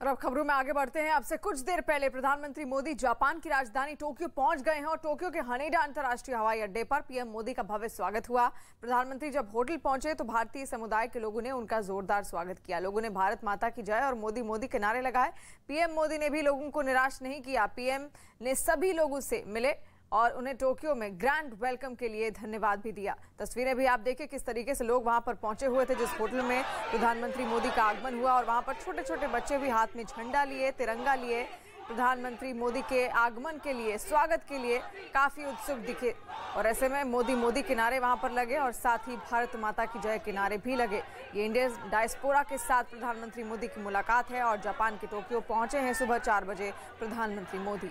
और अब खबरों में आगे बढ़ते हैं। अब से कुछ देर पहले प्रधानमंत्री मोदी जापान की राजधानी टोक्यो पहुंच गए हैं और टोक्यो के हनेडा अंतर्राष्ट्रीय हवाई अड्डे पर पीएम मोदी का भव्य स्वागत हुआ। प्रधानमंत्री जब होटल पहुंचे तो भारतीय समुदाय के लोगों ने उनका जोरदार स्वागत किया। लोगों ने भारत माता की जय और मोदी मोदी के नारे लगाए। पीएम मोदी ने भी लोगों को निराश नहीं किया। पीएम ने सभी लोगों से मिले और उन्हें टोक्यो में ग्रैंड वेलकम के लिए धन्यवाद भी दिया। तस्वीरें भी आप देखिए किस तरीके से लोग वहां पर पहुंचे हुए थे जिस होटल में प्रधानमंत्री मोदी का आगमन हुआ, और वहां पर छोटे छोटे बच्चे भी हाथ में झंडा लिए, तिरंगा लिए, प्रधानमंत्री मोदी के आगमन के लिए, स्वागत के लिए काफी उत्सुक दिखे। और ऐसे में मोदी मोदी किनारे वहां पर लगे और साथ ही भारत माता की जय किनारे भी लगे। ये इंडियन डायस्पोरा के साथ प्रधानमंत्री मोदी की मुलाकात है और जापान के टोक्यो पहुंचे हैं सुबह 4 बजे प्रधानमंत्री मोदी।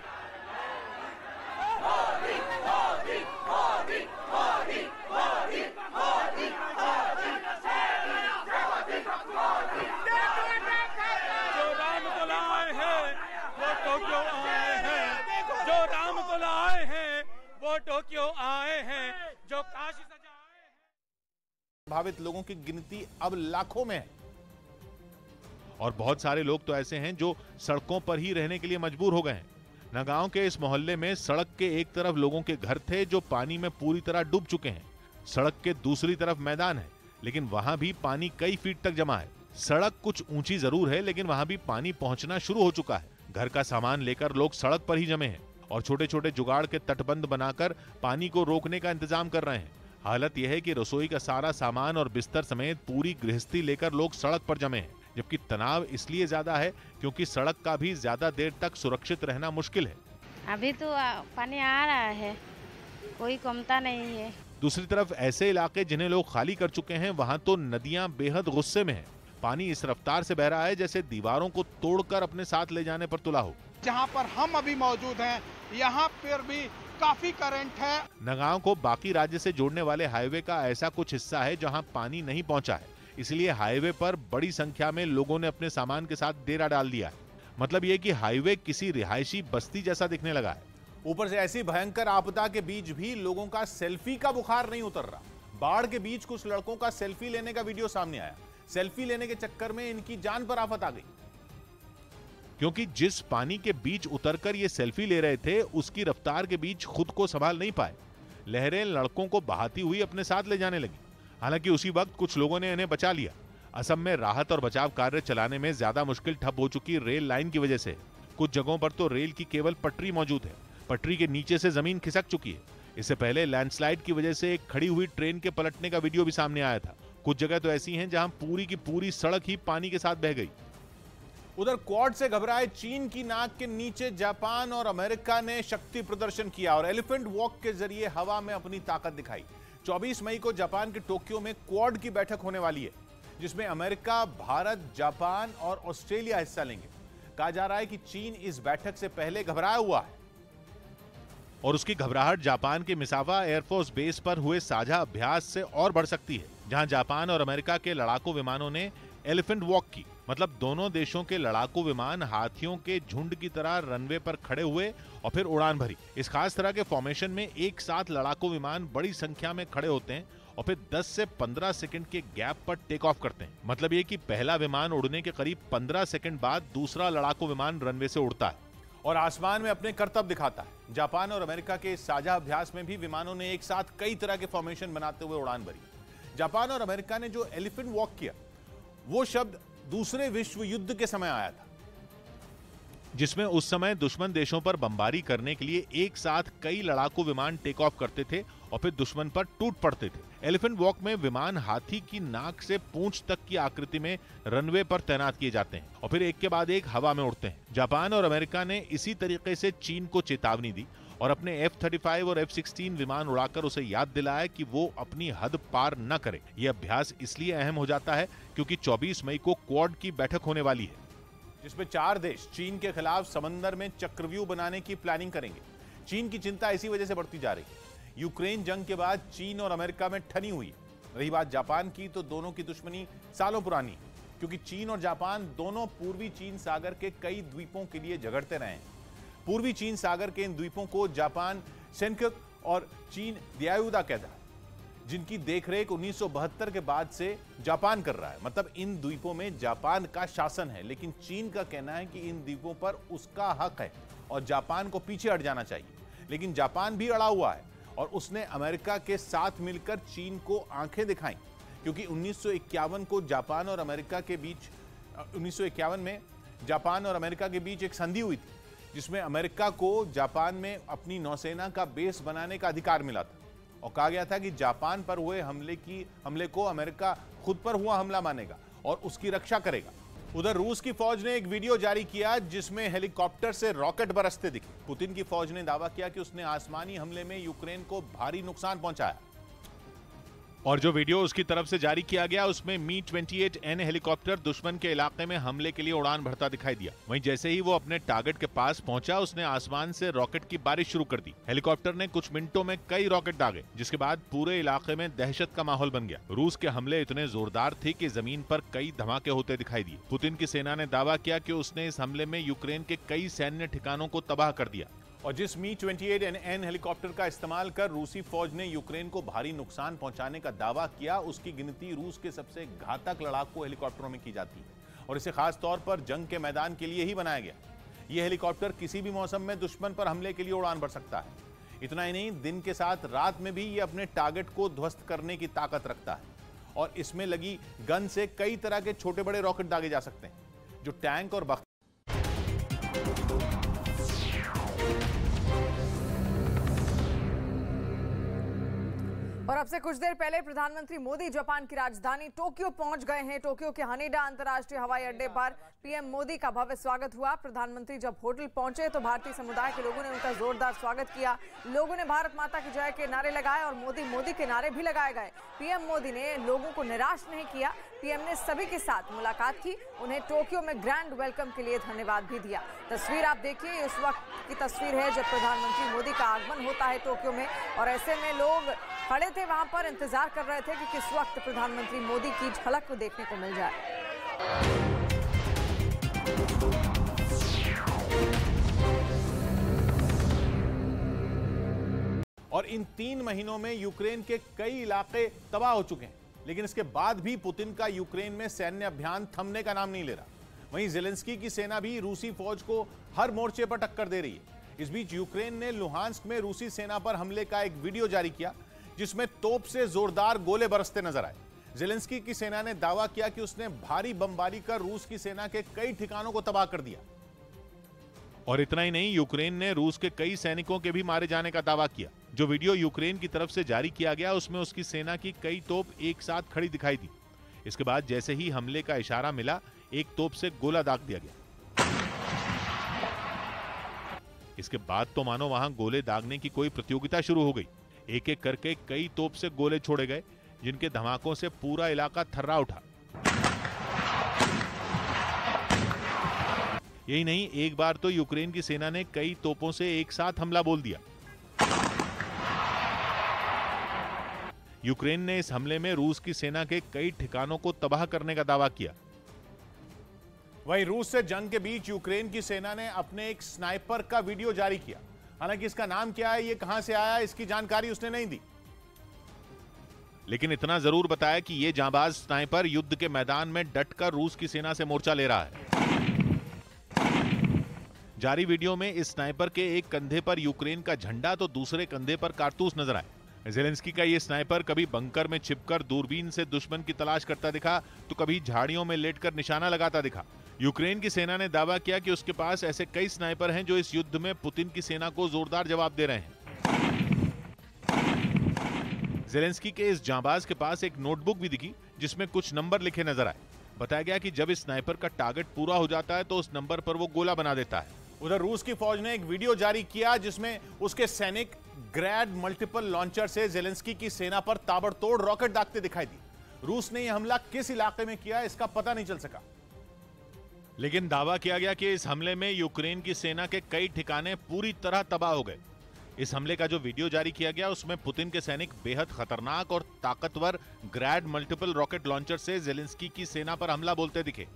टोक्यो आए हैं, जो काशी सजा आए हैं। प्रभावित लोगों की गिनती अब लाखों में है और बहुत सारे लोग तो ऐसे हैं जो सड़कों पर ही रहने के लिए मजबूर हो गए हैं। नगांव के इस मोहल्ले में सड़क के एक तरफ लोगों के घर थे जो पानी में पूरी तरह डूब चुके हैं। सड़क के दूसरी तरफ मैदान है, लेकिन वहां भी पानी कई फीट तक जमा है। सड़क कुछ ऊंची जरूर है, लेकिन वहां भी पानी पहुंचना शुरू हो चुका है। घर का सामान लेकर लोग सड़क पर ही जमे हैं और छोटे छोटे जुगाड़ के तटबंध बनाकर पानी को रोकने का इंतजाम कर रहे हैं। हालत यह है कि रसोई का सारा सामान और बिस्तर समेत पूरी गृहस्थी लेकर लोग सड़क पर जमे हैं, जबकि तनाव इसलिए ज्यादा है क्योंकि सड़क का भी ज्यादा देर तक सुरक्षित रहना मुश्किल है। अभी तो पानी आ रहा है, कोई कमता नहीं है। दूसरी तरफ ऐसे इलाके जिन्हें लोग खाली कर चुके हैं, वहां तो नदियां बेहद गुस्से में हैं। पानी इस रफ्तार से बह रहा है जैसे दीवारों को तोड़कर अपने साथ ले जाने पर तुला हो। जहां पर हम अभी मौजूद हैं, यहाँ पर भी काफी करंट है। नगांव को बाकी राज्य से जोड़ने वाले हाईवे का ऐसा कुछ हिस्सा है जहां पानी नहीं पहुंचा है, इसलिए हाईवे पर बड़ी संख्या में लोगों ने अपने सामान के साथ डेरा डाल दिया है। मतलब ये कि हाईवे किसी रिहायशी बस्ती जैसा दिखने लगा है। ऊपर से ऐसी भयंकर आपदा के बीच भी लोगों का सेल्फी का बुखार नहीं उतर रहा। बाढ़ के बीच कुछ लड़कों का सेल्फी लेने का वीडियो सामने आया। सेल्फी लेने के चक्कर में इनकी जान पर आफत आ गई, क्योंकि जिस पानी के बीच उतरकर ये सेल्फी ले रहे थे उसकी रफ्तार के बीच खुद को संभाल नहीं पाए। लहरें लड़कों को बहाती हुई अपने साथ ले जाने लगी। हालांकि उसी वक्त कुछ लोगों ने इन्हें बचा लिया। असम में राहत और बचाव कार्य चलाने में ज्यादा मुश्किल ठप हो चुकी रेल लाइन की वजह से। कुछ जगहों पर तो रेल की केवल पटरी मौजूद है। पटरी के नीचे से जमीन खिसक चुकी है। इससे पहले लैंडस्लाइड की वजह से एक खड़ी हुई ट्रेन के पलटने का वीडियो भी सामने आया था। कुछ जगह तो ऐसी हैं जहां पूरी की पूरी सड़क ही पानी के साथ बह गई। उधर क्वाड से घबराए चीन की नाक के नीचे जापान और अमेरिका ने शक्ति प्रदर्शन किया और एलिफेंट वॉक के जरिए हवा में अपनी ताकत दिखाई। 24 मई को जापान के टोक्यो में क्वाड की बैठक होने वाली है, जिसमें अमेरिका, भारत, जापान और ऑस्ट्रेलिया हिस्सा लेंगे। कहा जा रहा है कि चीन इस बैठक से पहले घबराया हुआ है और उसकी घबराहट जापान के मिसावा एयरफोर्स बेस पर हुए साझा अभ्यास से और बढ़ सकती है, जहां जापान और अमेरिका के लड़ाकू विमानों ने एलिफेंट वॉक की। मतलब दोनों देशों के लड़ाकू विमान हाथियों के झुंड की तरह रनवे पर खड़े हुए और फिर उड़ान भरी। इस खास तरह के फॉर्मेशन में एक साथ लड़ाकू विमान बड़ी संख्या में खड़े होते हैं और फिर 10 से 15 सेकंड के गैप पर टेक ऑफ करते हैं। मतलब ये कि पहला विमान उड़ने के करीब 15 सेकंड बाद दूसरा लड़ाकू विमान रनवे से उड़ता है और आसमान में अपने करतब दिखाता है। जापान और अमेरिका के इस साझा अभ्यास में भी विमानों ने एक साथ कई तरह के फॉर्मेशन बनाते हुए उड़ान भरी। जापान और अमेरिका ने जो एलिफेंट वॉक किया, वो शब्द दूसरे विश्व युद्ध के समय आया था, जिसमें उस समय दुश्मन देशों पर बमबारी करने के लिए एक साथ कई लड़ाकू विमान टेक ऑफ करते थे और फिर दुश्मन पर टूट पड़ते थे। एलिफेंट वॉक में विमान हाथी की नाक से पूंछ तक की आकृति में रनवे पर तैनात किए जाते हैं और फिर एक के बाद एक हवा में उड़ते हैं। जापान और अमेरिका ने इसी तरीके से चीन को चेतावनी दी और अपने F-35 और F-16 विमान उड़ाकर उसे याद दिलाया कि वो अपनी हद पार न करे। यह अभ्यास इसलिए अहम हो जाता है क्योंकि 24 मई को क्वाड की बैठक होने वाली है, जिसमें 4 देश चीन के खिलाफ समंदर में चक्रव्यूह बनाने की प्लानिंग करेंगे। चीन की चिंता इसी वजह से बढ़ती जा रही है। यूक्रेन जंग के बाद चीन और अमेरिका में ठनी हुई। रही बात जापान की, तो दोनों की दुश्मनी सालों पुरानी है, क्योंकि चीन और जापान दोनों पूर्वी चीन सागर के कई द्वीपों के लिए झगड़ते रहे हैं। पूर्वी चीन सागर के इन द्वीपों को जापान सेन्काकू और चीन दियायुदा कहता है। जिनकी देखरेख 1972 के बाद से जापान कर रहा है। मतलब इन द्वीपों में जापान का शासन है, लेकिन चीन का कहना है कि इन द्वीपों पर उसका हक है और जापान को पीछे हट जाना चाहिए। लेकिन जापान भी अड़ा हुआ है और उसने अमेरिका के साथ मिलकर चीन को आंखें दिखाई, क्योंकि 1951 को जापान और अमेरिका के बीच 1951 में जापान और अमेरिका के बीच एक संधि हुई थी, जिसमें अमेरिका को जापान में अपनी नौसेना का बेस बनाने का अधिकार मिला था और कहा गया था कि जापान पर हुए हमले को अमेरिका खुद पर हुआ हमला मानेगा और उसकी रक्षा करेगा। उधर रूस की फौज ने एक वीडियो जारी किया जिसमें हेलीकॉप्टर से रॉकेट बरसते दिखे। पुतिन की फौज ने दावा किया कि उसने आसमानी हमले में यूक्रेन को भारी नुकसान पहुंचाया। और जो वीडियो उसकी तरफ से जारी किया गया उसमें मी-28N हेलीकॉप्टर दुश्मन के इलाके में हमले के लिए उड़ान भरता दिखाई दिया। वहीं जैसे ही वो अपने टारगेट के पास पहुंचा, उसने आसमान से रॉकेट की बारिश शुरू कर दी। हेलीकॉप्टर ने कुछ मिनटों में कई रॉकेट दागे, जिसके बाद पूरे इलाके में दहशत का माहौल बन गया। रूस के हमले इतने जोरदार थे कि जमीन पर कई धमाके होते दिखाई दिए। पुतिन की सेना ने दावा किया कि उसने इस हमले में यूक्रेन के कई सैन्य ठिकानों को तबाह कर दिया। और जिस मी-28N हेलीकॉप्टर का इस्तेमाल कर रूसी फौज ने यूक्रेन को भारी नुकसान पहुंचाने का दावा किया, उसकी गिनती रूस के सबसे घातक लड़ाकू हेलीकॉप्टरों में की जाती है और इसे खास तौर पर जंग के मैदान के लिए ही बनाया गया। यह हेलीकॉप्टर किसी भी मौसम में दुश्मन पर हमले के लिए उड़ान भर सकता है। इतना ही नहीं, दिन के साथ रात में भी ये अपने टारगेट को ध्वस्त करने की ताकत रखता है और इसमें लगी गन से कई तरह के छोटे बड़े रॉकेट दागे जा सकते हैं जो टैंक और और अब से कुछ देर पहले प्रधानमंत्री मोदी जापान की राजधानी टोक्यो पहुंच गए हैं। टोक्यो के हनेडा अंतर्राष्ट्रीय हवाई अड्डे पर पीएम मोदी का भव्य स्वागत हुआ। प्रधानमंत्री जब होटल पहुंचे तो भारतीय समुदाय के लोगों ने उनका जोरदार स्वागत किया। लोगों ने भारत माता की जय के नारे लगाए और मोदी मोदी के नारे भी लगाए गए। पीएम मोदी ने लोगों को निराश नहीं किया। पीएम ने सभी के साथ मुलाकात की, उन्हें टोक्यो में ग्रैंड वेलकम के लिए धन्यवाद भी दिया। तस्वीर आप देखिए, उस वक्त की तस्वीर है जब प्रधानमंत्री मोदी का आगमन होता है टोक्यो में और ऐसे में लोग खड़े थे वहां पर, इंतजार कर रहे थे कि किस वक्त प्रधानमंत्री मोदी की झलक को देखने को मिल जाए। और इन 3 महीनों में यूक्रेन के कई इलाके तबाह हो चुके हैं, लेकिन इसके बाद भी पुतिन का यूक्रेन में सैन्य अभियान थमने का नाम नहीं ले रहा। वहीं ज़ेलेंस्की की सेना भी रूसी फौज को हर मोर्चे पर टक्कर दे रही है। इस बीच यूक्रेन ने लुहांस्क में रूसी सेना पर हमले का एक वीडियो जारी किया जिसमें तोप से जोरदार गोले बरसते नजर आए। ज़ेलेंस्की की सेना ने दावा किया कि उसने भारी बमबारी कर रूस की सेना के कई ठिकानों को तबाह कर दिया। और इतना ही नहीं, यूक्रेन ने रूस के कई सैनिकों के भी मारे जाने का दावा किया। जो वीडियो यूक्रेन की तरफ से जारी किया गया उसमें उसकी सेना की कई तोप एक साथ खड़ी दिखाई दी। इसके बाद जैसे ही हमले का इशारा मिला, एक तोप से गोला दाग दिया गया। इसके बाद तो मानो वहां गोले दागने की कोई प्रतियोगिता शुरू हो गई। एक एक करके कई तोप से गोले छोड़े गए, जिनके धमाकों से पूरा इलाका थर्रा उठा। यही नहीं, एक बार तो यूक्रेन की सेना ने कई तोपों से एक साथ हमला बोल दिया। यूक्रेन ने इस हमले में रूस की सेना के कई ठिकानों को तबाह करने का दावा किया। वहीं रूस से जंग के बीच यूक्रेन की सेना ने अपने एक स्नाइपर का वीडियो जारी किया। हालांकि इसका नाम क्या है, ये कहां से आया, इसकी जानकारी उसने नहीं दी, लेकिन इतना जरूर बताया कि ये जांबाज स्नाइपर युद्ध के मैदान में डटकर रूस की सेना से मोर्चा ले रहा है। जारी वीडियो में इस स्नाइपर के एक कंधे पर यूक्रेन का झंडा तो दूसरे कंधे पर कारतूस नजर आए। ज़ेलेंस्की का ये स्नाइपर कभी बंकर में छिपकर दूरबीन से दुश्मन की तलाश करता दिखा तो कभी झाड़ियों में लेटकर निशाना लगाता दिखा। यूक्रेन की सेना ने दावा किया कि उसके पास ऐसे कई स्नाइपर हैं जो इस युद्ध में पुतिन की सेना को जोरदार जवाब दे रहे हैं। ज़ेलेंस्की के इस जांबाज के पास एक नोटबुक भी दिखी जिसमें कुछ नंबर लिखे नजर आए। बताया गया कि जब इस स्नाइपर का टारगेट पूरा हो जाता है तो उस नंबर पर वो गोला बना देता है। उधर रूस की फौज ने एक वीडियो जारी किया जिसमें उसके सैनिक ग्रैड मल्टीपल लॉन्चर से ज़ेलेंस्की की सेना पर ताबड़तोड़ रॉकेट दागते दिखाई दी। रूस ने यह हमला किस इलाके में किया, इसका पता नहीं चल सका, लेकिन दावा किया गया कि इस हमले में यूक्रेन की सेना के कई ठिकाने पूरी तरह तबाह हो गए। इस हमले का जो वीडियो जारी किया गया उसमें पुतिन के सैनिक बेहद खतरनाक और ताकतवर ग्रैड मल्टीपल रॉकेट लॉन्चर से ज़ेलेंस्की की सेना पर हमला बोलते दिखे।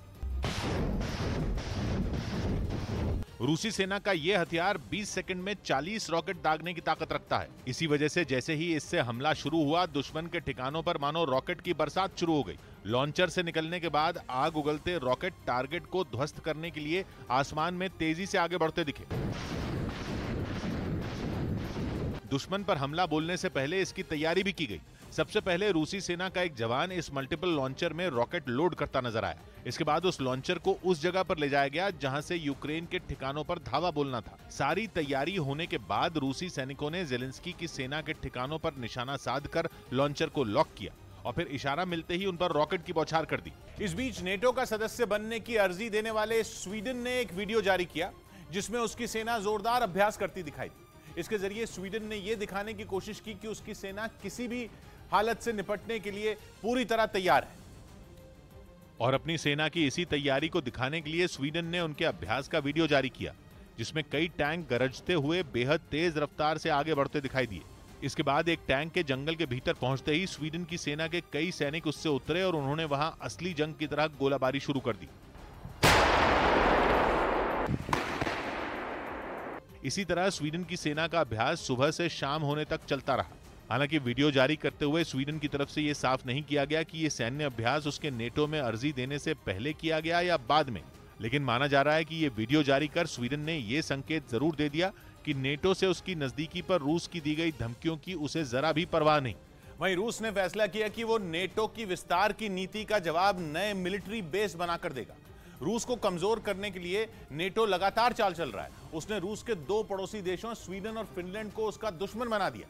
रूसी सेना का यह हथियार 20 सेकंड में 40 रॉकेट दागने की ताकत रखता है। इसी वजह से जैसे ही इससे हमला शुरू हुआ, दुश्मन के ठिकानों पर मानो रॉकेट की बरसात शुरू हो गई। लॉन्चर से निकलने के बाद आग उगलते रॉकेट टारगेट को ध्वस्त करने के लिए आसमान में तेजी से आगे बढ़ते दिखे। दुश्मन पर हमला बोलने से पहले इसकी तैयारी भी की गई। सबसे पहले रूसी सेना का एक जवान इस मल्टीपल लॉन्चर में रॉकेट लोड करता नजर आया। इसके बाद उस लॉन्चर को उस जगह पर ले जाया गया जहां से यूक्रेन के ठिकानों पर धावा बोलना था। सारी तैयारी होने के बाद रूसी सैनिकों ने जेलेंस्की की सेना के ठिकानों पर निशाना साधकर लॉन्चर को लॉक किया और फिर इशारा मिलते ही उन पर रॉकेट की बौछार कर दी। इस बीच नेटो का सदस्य बनने की अर्जी देने वाले स्वीडन ने एक वीडियो जारी किया जिसमें उसकी सेना जोरदार अभ्यास करती दिखाई दी। इसके जरिए स्वीडन ने यह दिखाने की कोशिश की कि उसकी सेना किसी भी हालत से निपटने के लिए पूरी तरह तैयार है। और अपनी सेना की इसी तैयारी को दिखाने के लिए स्वीडन ने उनके अभ्यास का वीडियो जारी किया जिसमें कई टैंक गरजते हुए बेहद तेज रफ्तार से आगे बढ़ते दिखाई दिए। इसके बाद एक टैंक के जंगल के भीतर पहुंचते ही स्वीडन की सेना के कई सैनिक उससे उतरे और उन्होंने वहां असली जंग की तरह गोलाबारी शुरू कर दी। इसी तरह स्वीडन की सेना का अभ्यास सुबह से शाम होने तक चलता रहा। हालांकि वीडियो जारी करते हुए स्वीडन की तरफ से यह साफ नहीं किया गया कि यह सैन्य अभ्यास उसके नेटो में अर्जी देने से पहले किया गया या बाद में, लेकिन माना जा रहा है कि यह वीडियो जारी कर स्वीडन ने यह संकेत जरूर दे दिया कि नेटो से उसकी नजदीकी पर रूस की दी गई धमकियों की उसे जरा भी परवाह नहीं। वहीं रूस ने फैसला किया कि वो नेटो की विस्तार की नीति का जवाब नए मिलिट्री बेस बनाकर देगा। रूस को कमजोर करने के लिए नेटो लगातार चाल चल रहा है। उसने रूस के 2 पड़ोसी देशों स्वीडन और फिनलैंड को उसका दुश्मन बना दिया,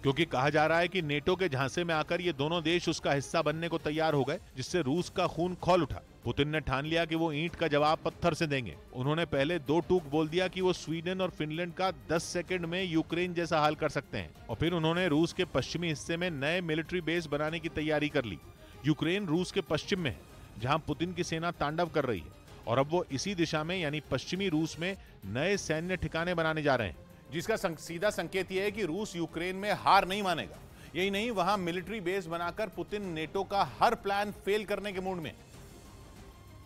क्योंकि कहा जा रहा है कि नेटो के झांसे में आकर ये दोनों देश उसका हिस्सा बनने को तैयार हो गए, जिससे रूस का खून खौल उठा। पुतिन ने ठान लिया कि वो ईंट का जवाब पत्थर से देंगे। उन्होंने पहले 2 टूक बोल दिया कि वो स्वीडन और फिनलैंड का 10 सेकंड में यूक्रेन जैसा हाल कर सकते हैं, और फिर उन्होंने रूस के पश्चिमी हिस्से में नए मिलिट्री बेस बनाने की तैयारी कर ली। यूक्रेन रूस के पश्चिम में है, जहां पुतिन की सेना तांडव कर रही है, और अब वो इसी दिशा में यानी पश्चिमी रूस में नए सैन्य ठिकाने बनाने जा रहे हैं, जिसका सीधा संकेत यह है कि रूस यूक्रेन में हार नहीं मानेगा। यही नहीं, वहां मिलिट्री बेस बनाकर पुतिन नेटो का हर प्लान फेल करने के मूड में।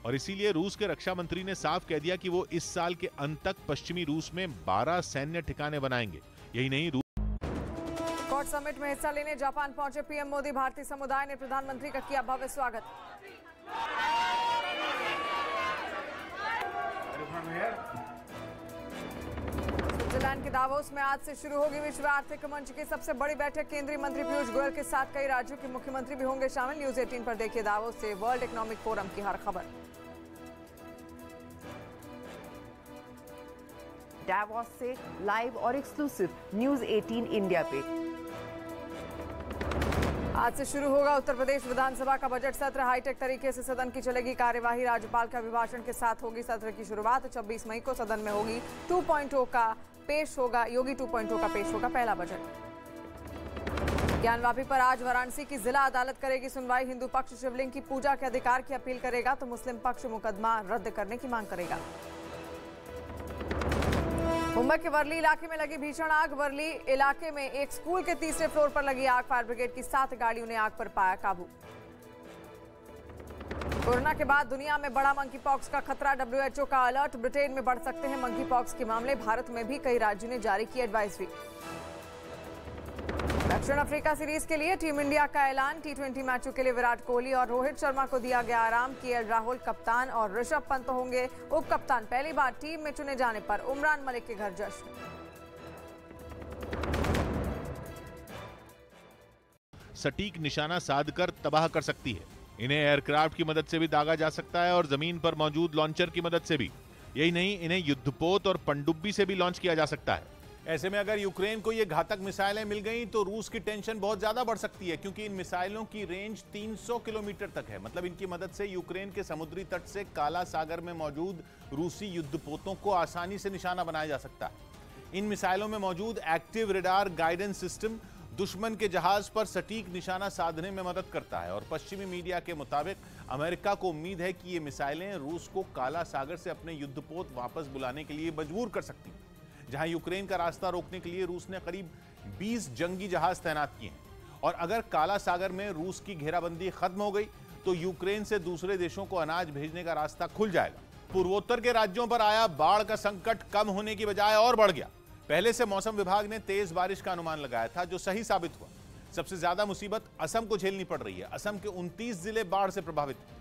और इसीलिए रूस के रक्षा मंत्री ने साफ कह दिया कि वो इस साल के अंत तक पश्चिमी रूस में 12 सैन्य ठिकाने बनाएंगे। यही नहीं, क्वाड समिट में हिस्सा लेने जापान पहुंचे पीएम मोदी। भारतीय समुदाय ने प्रधानमंत्री का किया भव्य स्वागत। स्विट्जरलैंड के दावोस में आज से शुरू होगी विश्व आर्थिक मंच की सबसे बड़ी बैठक। केंद्रीय मंत्री पीयूष गोयल के साथ कई राज्यों के मुख्यमंत्री भी होंगे शामिल। न्यूज 18 पर देखिए दावोस से वर्ल्ड इकोनॉमिक फोरम की हर खबर। दावोस से लाइव और एक्सक्लूसिव न्यूज 18 इंडिया पे। आज से शुरू होगा उत्तर प्रदेश विधानसभा का बजट सत्र। हाईटेक तरीके से सदन की चलेगी कार्यवाही। राज्यपाल के अभिभाषण के साथ होगी सत्र की शुरुआत। 26 मई को सदन में होगी 2.0 का पेश होगा योगी 2.0 का पेश होगा पहला बजट। ज्ञानवापी पर आज वाराणसी की जिला अदालत करेगी सुनवाई। हिंदू पक्ष शिवलिंग की पूजा के अधिकार की अपील करेगा तो मुस्लिम पक्ष मुकदमा रद्द करने की मांग करेगा। मुंबई के वर्ली इलाके में लगी भीषण आग। वर्ली इलाके में एक स्कूल के तीसरे फ्लोर पर लगी आग। फायर ब्रिगेड की 7 गाड़ियों ने आग पर पाया काबू। कोरोना के बाद दुनिया में बड़ा मंकी पॉक्स का खतरा। WHO का अलर्ट। ब्रिटेन में बढ़ सकते हैं मंकी पॉक्स के मामले। भारत में भी कई राज्यों ने जारी की एडवाइजरी। दक्षिण अफ्रीका सीरीज के लिए टीम इंडिया का ऐलान। T20 मैचों के लिए विराट कोहली और रोहित शर्मा को दिया गया आराम। KL राहुल कप्तान और ऋषभ पंत होंगे उप कप्तान। पहली बार टीम में चुने जाने पर उमरान मलिक के घर जश्न। सटीक निशाना साधकर तबाह कर सकती है। इन्हें एयरक्राफ्ट की मदद से भी दागा जा सकता है और जमीन पर मौजूद लॉन्चर की मदद से भी। यही नहीं, इन्हें युद्धपोत और पनडुब्बी से भी लॉन्च किया जा सकता है। ऐसे में अगर यूक्रेन को ये घातक मिसाइलें मिल गई तो रूस की टेंशन बहुत ज्यादा बढ़ सकती है, क्योंकि इन मिसाइलों की रेंज 300 किलोमीटर तक है। मतलब इनकी मदद से यूक्रेन के समुद्री तट से काला सागर में मौजूद रूसी युद्धपोतों को आसानी से निशाना बनाया जा सकता है। इन मिसाइलों में मौजूद एक्टिव रेडार गाइडेंस सिस्टम दुश्मन के जहाज पर सटीक निशाना साधने में मदद करता है। और पश्चिमी मीडिया के मुताबिक अमेरिका को उम्मीद है कि ये मिसाइलें रूस को काला सागर से अपने युद्धपोत वापस बुलाने के लिए मजबूर कर सकती हैं। जहां यूक्रेन का रास्ता रोकने के लिए रूस ने करीब 20 जंगी जहाज तैनात किए हैं। और अगर काला सागर में रूस की घेराबंदी खत्म हो गई तो यूक्रेन से दूसरे देशों को अनाज भेजने का रास्ता खुल जाएगा। पूर्वोत्तर के राज्यों पर आया बाढ़ का संकट कम होने की बजाय और बढ़ गया। पहले से मौसम विभाग ने तेज बारिश का अनुमान लगाया था, जो सही साबित हुआ। सबसे ज्यादा मुसीबत असम को झेलनी पड़ रही है। असम के 29 जिले बाढ़ से प्रभावित हैं,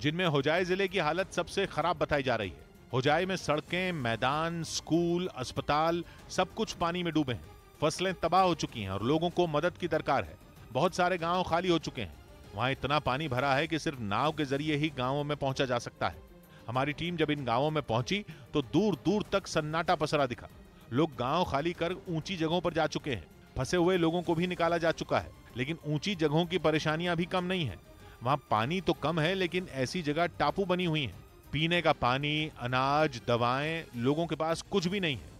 जिनमें होजाई जिले की हालत सबसे खराब बताई जा रही है। होजाई में सड़कें, मैदान, स्कूल, अस्पताल सब कुछ पानी में डूबे हैं। फसलें तबाह हो चुकी हैं और लोगों को मदद की दरकार है। बहुत सारे गांव खाली हो चुके हैं। वहां इतना पानी भरा है कि सिर्फ नाव के जरिए ही गांवों में पहुंचा जा सकता है। हमारी टीम जब इन गांवों में पहुंची तो दूर दूर तक सन्नाटा पसरा दिखा। लोग गांव खाली कर ऊंची जगहों पर जा चुके हैं। फंसे हुए लोगों को भी निकाला जा चुका है, लेकिन ऊंची जगहों की परेशानियां भी कम नहीं है। वहां पानी तो कम है, लेकिन ऐसी जगह टापू बनी हुई हैं। पीने का पानी, अनाज, दवाएं लोगों के पास कुछ भी नहीं है।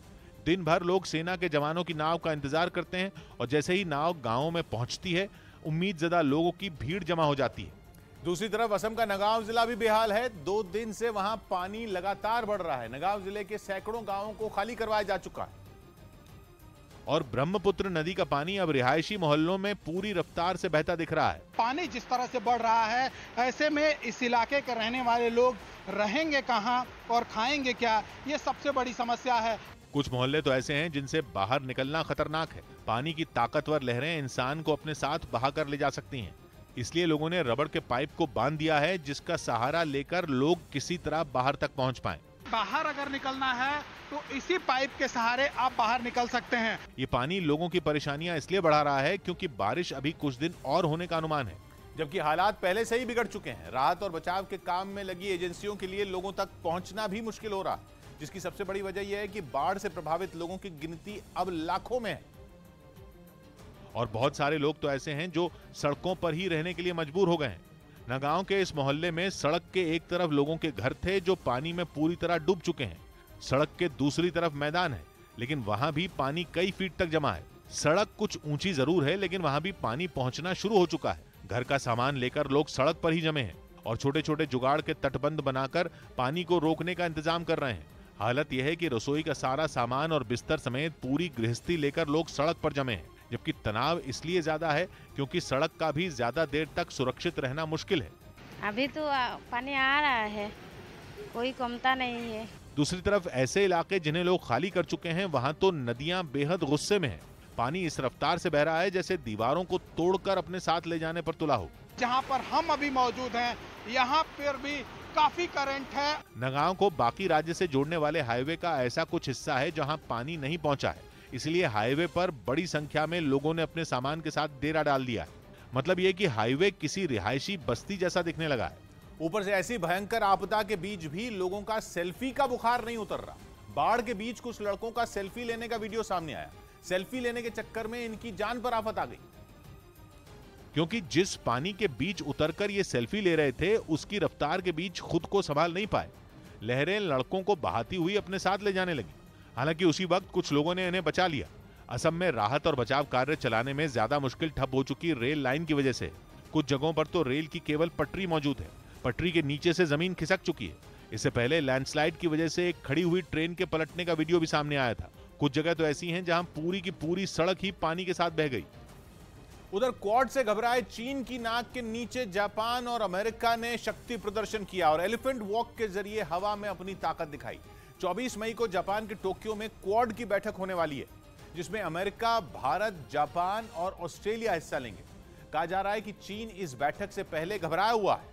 दिन भर लोग सेना के जवानों की नाव का इंतजार करते हैं और जैसे ही नाव गांवों में पहुंचती है, उम्मीदजदा लोगों की भीड़ जमा हो जाती है। दूसरी तरफ असम का नगांव जिला भी बेहाल है। 2 दिन से वहां पानी लगातार बढ़ रहा है। नगांव जिले के सैकड़ों गांवों को खाली करवाया जा चुका है और ब्रह्मपुत्र नदी का पानी अब रिहायशी मोहल्लों में पूरी रफ्तार से बहता दिख रहा है। पानी जिस तरह से बढ़ रहा है, ऐसे में इस इलाके के रहने वाले लोग रहेंगे कहां और खाएंगे क्या, ये सबसे बड़ी समस्या है। कुछ मोहल्ले तो ऐसे हैं जिनसे बाहर निकलना खतरनाक है। पानी की ताकतवर लहरें इंसान को अपने साथ बहा कर ले जा सकती हैं। इसलिए लोगों ने रबड़ के पाइप को बांध दिया है, जिसका सहारा लेकर लोग किसी तरह बाहर तक पहुंच पाएं। बाहर अगर निकलना है तो इसी पाइप के सहारे आप बाहर निकल सकते हैं। ये पानी लोगों की परेशानियां इसलिए बढ़ा रहा है क्योंकि बारिश अभी कुछ दिन और होने का अनुमान है, जबकि हालात पहले से ही बिगड़ चुके हैं। राहत और बचाव के काम में लगी एजेंसियों के लिए लोगों तक पहुंचना भी मुश्किल हो रहा है, जिसकी सबसे बड़ी वजह यह है कि बाढ़ से प्रभावित लोगों की गिनती अब लाखों में है। और बहुत सारे लोग तो ऐसे हैं जो सड़कों पर ही रहने के लिए मजबूर हो गए हैं। नगांव के इस मोहल्ले में सड़क के एक तरफ लोगों के घर थे जो पानी में पूरी तरह डूब चुके हैं। सड़क के दूसरी तरफ मैदान है, लेकिन वहां भी पानी कई फीट तक जमा है। सड़क कुछ ऊंची जरूर है, लेकिन वहां भी पानी पहुंचना शुरू हो चुका है। घर का सामान लेकर लोग सड़क पर ही जमे हैं और छोटे छोटे जुगाड़ के तटबंध बनाकर पानी को रोकने का इंतजाम कर रहे हैं। हालत यह है कि रसोई का सारा सामान और बिस्तर समेत पूरी गृहस्थी लेकर लोग सड़क पर जमे हैं, जबकि तनाव इसलिए ज्यादा है क्योंकि सड़क का भी ज्यादा देर तक सुरक्षित रहना मुश्किल है। अभी तो पानी आ रहा है, कोई कमता नहीं है। दूसरी तरफ ऐसे इलाके जिन्हें लोग खाली कर चुके हैं, वहां तो नदियां बेहद गुस्से में हैं। पानी इस रफ्तार से बह रहा है जैसे दीवारों को तोड़कर अपने साथ ले जाने पर तुला हो। जहां पर हम अभी मौजूद हैं, यहाँ पर भी काफी करंट है। नगांव को बाकी राज्य से जोड़ने वाले हाईवे का ऐसा कुछ हिस्सा है जहां पानी नहीं पहुंचा है, इसलिए हाईवे पर बड़ी संख्या में लोगों ने अपने सामान के साथ डेरा डाल दिया है। मतलब ये कि हाईवे किसी रिहायशी बस्ती जैसा दिखने लगा है। ऊपर से ऐसी भयंकर आपदा के बीच भी लोगों का सेल्फी का बुखार नहीं उतर रहा। बाढ़ के बीच कुछ लड़कों का सेल्फी लेने का वीडियो सामने आया। सेल्फी लेने के चक्कर में इनकी जान पर आफत आ गई, क्योंकि जिस पानी के बीच उतरकर ये सेल्फी ले रहे थे, उसकी रफ्तार के बीच खुद को संभाल नहीं पाए। लहरें लड़कों को बहाती हुई अपने साथ ले जाने लगी। हालांकि उसी वक्त कुछ लोगों ने इन्हें बचा लिया। असम में राहत और बचाव कार्य चलाने में ज्यादा मुश्किल ठप हो चुकी रेल लाइन की वजह से। कुछ जगहों पर तो रेल की केवल पटरी मौजूद है। पटरी के नीचे से जमीन खिसक चुकी है। इससे पहले लैंडस्लाइड की वजह से एक खड़ी हुई ट्रेन के पलटने का वीडियो भी सामने आया था। कुछ जगह तो ऐसी हैं जहां पूरी की पूरी सड़क ही पानी के साथ बह गई। उधर क्वाड से घबराए चीन की नाक के नीचे जापान और अमेरिका ने शक्ति प्रदर्शन किया और एलिफेंट वॉक के जरिए हवा में अपनी ताकत दिखाई। 24 मई को जापान के टोक्यो में क्वाड की बैठक होने वाली है, जिसमें अमेरिका, भारत, जापान और ऑस्ट्रेलिया हिस्सा लेंगे। कहा जा रहा है कि चीन इस बैठक से पहले घबराया हुआ है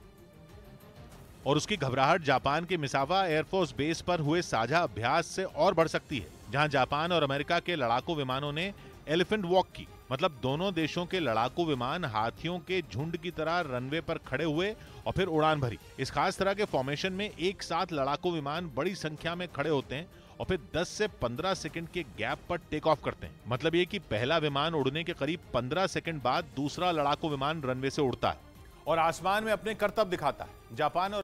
और उसकी घबराहट जापान के मिसावा एयरफोर्स बेस पर हुए साझा अभ्यास से और बढ़ सकती है, जहां जापान और अमेरिका के लड़ाकू विमानों ने एलिफेंट वॉक की। मतलब दोनों देशों के लड़ाकू विमान हाथियों के झुंड की तरह रनवे पर खड़े हुए और फिर उड़ान भरी। इस खास तरह के फॉर्मेशन में एक साथ लड़ाकू विमान बड़ी संख्या में खड़े होते हैं और फिर 10 से 15 सेकंड के गैप पर टेक ऑफ करते हैं। मतलब ये कि पहला विमान उड़ने के करीब 15 सेकंड बाद दूसरा लड़ाकू विमान रनवे से उड़ता है और आसमान में अपने करतब दिखाता है। जापान और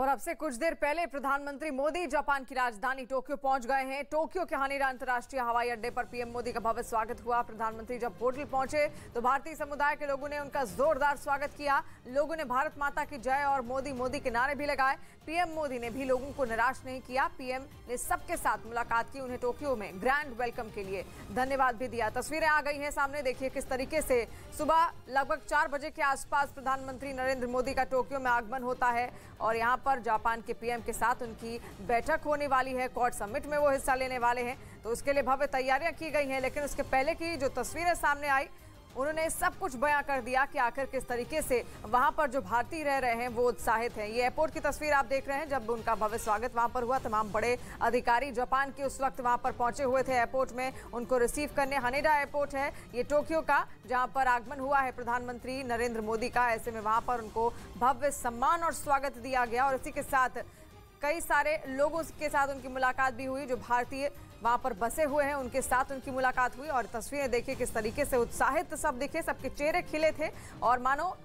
और अब से कुछ देर पहले प्रधानमंत्री मोदी जापान की राजधानी टोक्यो पहुंच गए हैं। टोक्यो के हानेडा अंतर्राष्ट्रीय हवाई अड्डे पर पीएम मोदी का भव्य स्वागत हुआ। प्रधानमंत्री जब होटल पहुंचे तो भारतीय समुदाय के लोगों ने उनका जोरदार स्वागत किया। लोगों ने भारत माता की जय और मोदी मोदी के नारे भी लगाए। पीएम मोदी ने भी लोगों को निराश नहीं किया। पीएम ने सबके साथ मुलाकात की, उन्हें टोक्यो में ग्रैंड वेलकम के लिए धन्यवाद भी दिया। तस्वीरें आ गई हैं सामने, देखिए किस तरीके से सुबह लगभग 4 बजे के आसपास प्रधानमंत्री नरेंद्र मोदी का टोक्यो में आगमन होता है और यहाँ पर जापान के पीएम के साथ उनकी बैठक होने वाली है। क्वाड समिट में वो हिस्सा लेने वाले हैं, तो उसके लिए भव्य तैयारियां की गई हैं। लेकिन उसके पहले की जो तस्वीरें सामने आई, उन्होंने सब कुछ बयां कर दिया कि आखिर किस तरीके से वहां पर जो भारतीय रह रहे हैं वो उत्साहित हैं। ये एयरपोर्ट की तस्वीर आप देख रहे हैं, जब उनका भव्य स्वागत वहां पर हुआ। तमाम बड़े अधिकारी जापान के उस वक्त वहां पर पहुंचे हुए थे एयरपोर्ट में उनको रिसीव करने। हानेडा एयरपोर्ट है ये टोक्यो का, जहां पर आगमन हुआ है प्रधानमंत्री नरेंद्र मोदी का। ऐसे में वहां पर उनको भव्य सम्मान और स्वागत दिया गया और इसी के साथ कई सारे लोगों के साथ उनकी मुलाकात भी हुई। जो भारतीय वहां पर बसे हुए हैं उनके साथ उनकी मुलाकात हुई और तस्वीरें देखिए किस तरीके से उत्साहित सब दिखे, सबके चेहरे खिले थे और मानो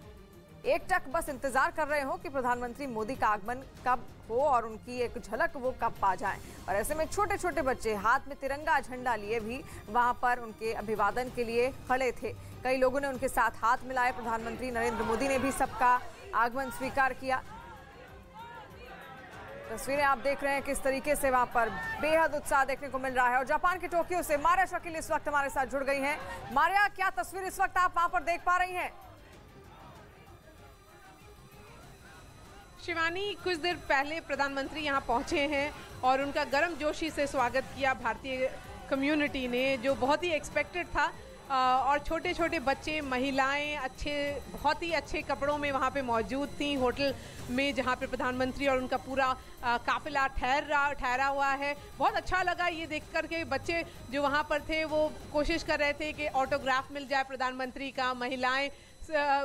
एक टक बस इंतजार कर रहे हो कि प्रधानमंत्री मोदी का आगमन कब हो और उनकी एक झलक वो कब पा जाएं। और ऐसे में छोटे छोटे बच्चे हाथ में तिरंगा झंडा लिए भी वहां पर उनके अभिवादन के लिए खड़े थे। कई लोगों ने उनके साथ हाथ मिलाए। प्रधानमंत्री नरेंद्र मोदी ने भी सबका आगमन स्वीकार किया। तस्वीरें आप देख रहे हैं किस तरीके से वहां पर बेहद उत्साह देखने को मिल रहा है। और जापान के टोक्यो से मारिया शकील इस वक्त हमारे साथ जुड़ गई हैं। मारिया, क्या तस्वीर इस वक्त आप वहां पर देख पा रही हैं? शिवानी, कुछ देर पहले प्रधानमंत्री यहां पहुंचे हैं और उनका गर्मजोशी से स्वागत किया भारतीय कम्युनिटी ने, जो बहुत ही एक्सपेक्टेड था। और छोटे छोटे बच्चे, महिलाएं बहुत ही अच्छे कपड़ों में वहाँ पे मौजूद थी होटल में, जहाँ पे प्रधानमंत्री और उनका पूरा काफिला ठहरा हुआ है। बहुत अच्छा लगा ये देख कर के। बच्चे जो वहाँ पर थे वो कोशिश कर रहे थे कि ऑटोग्राफ मिल जाए प्रधानमंत्री का। महिलाएं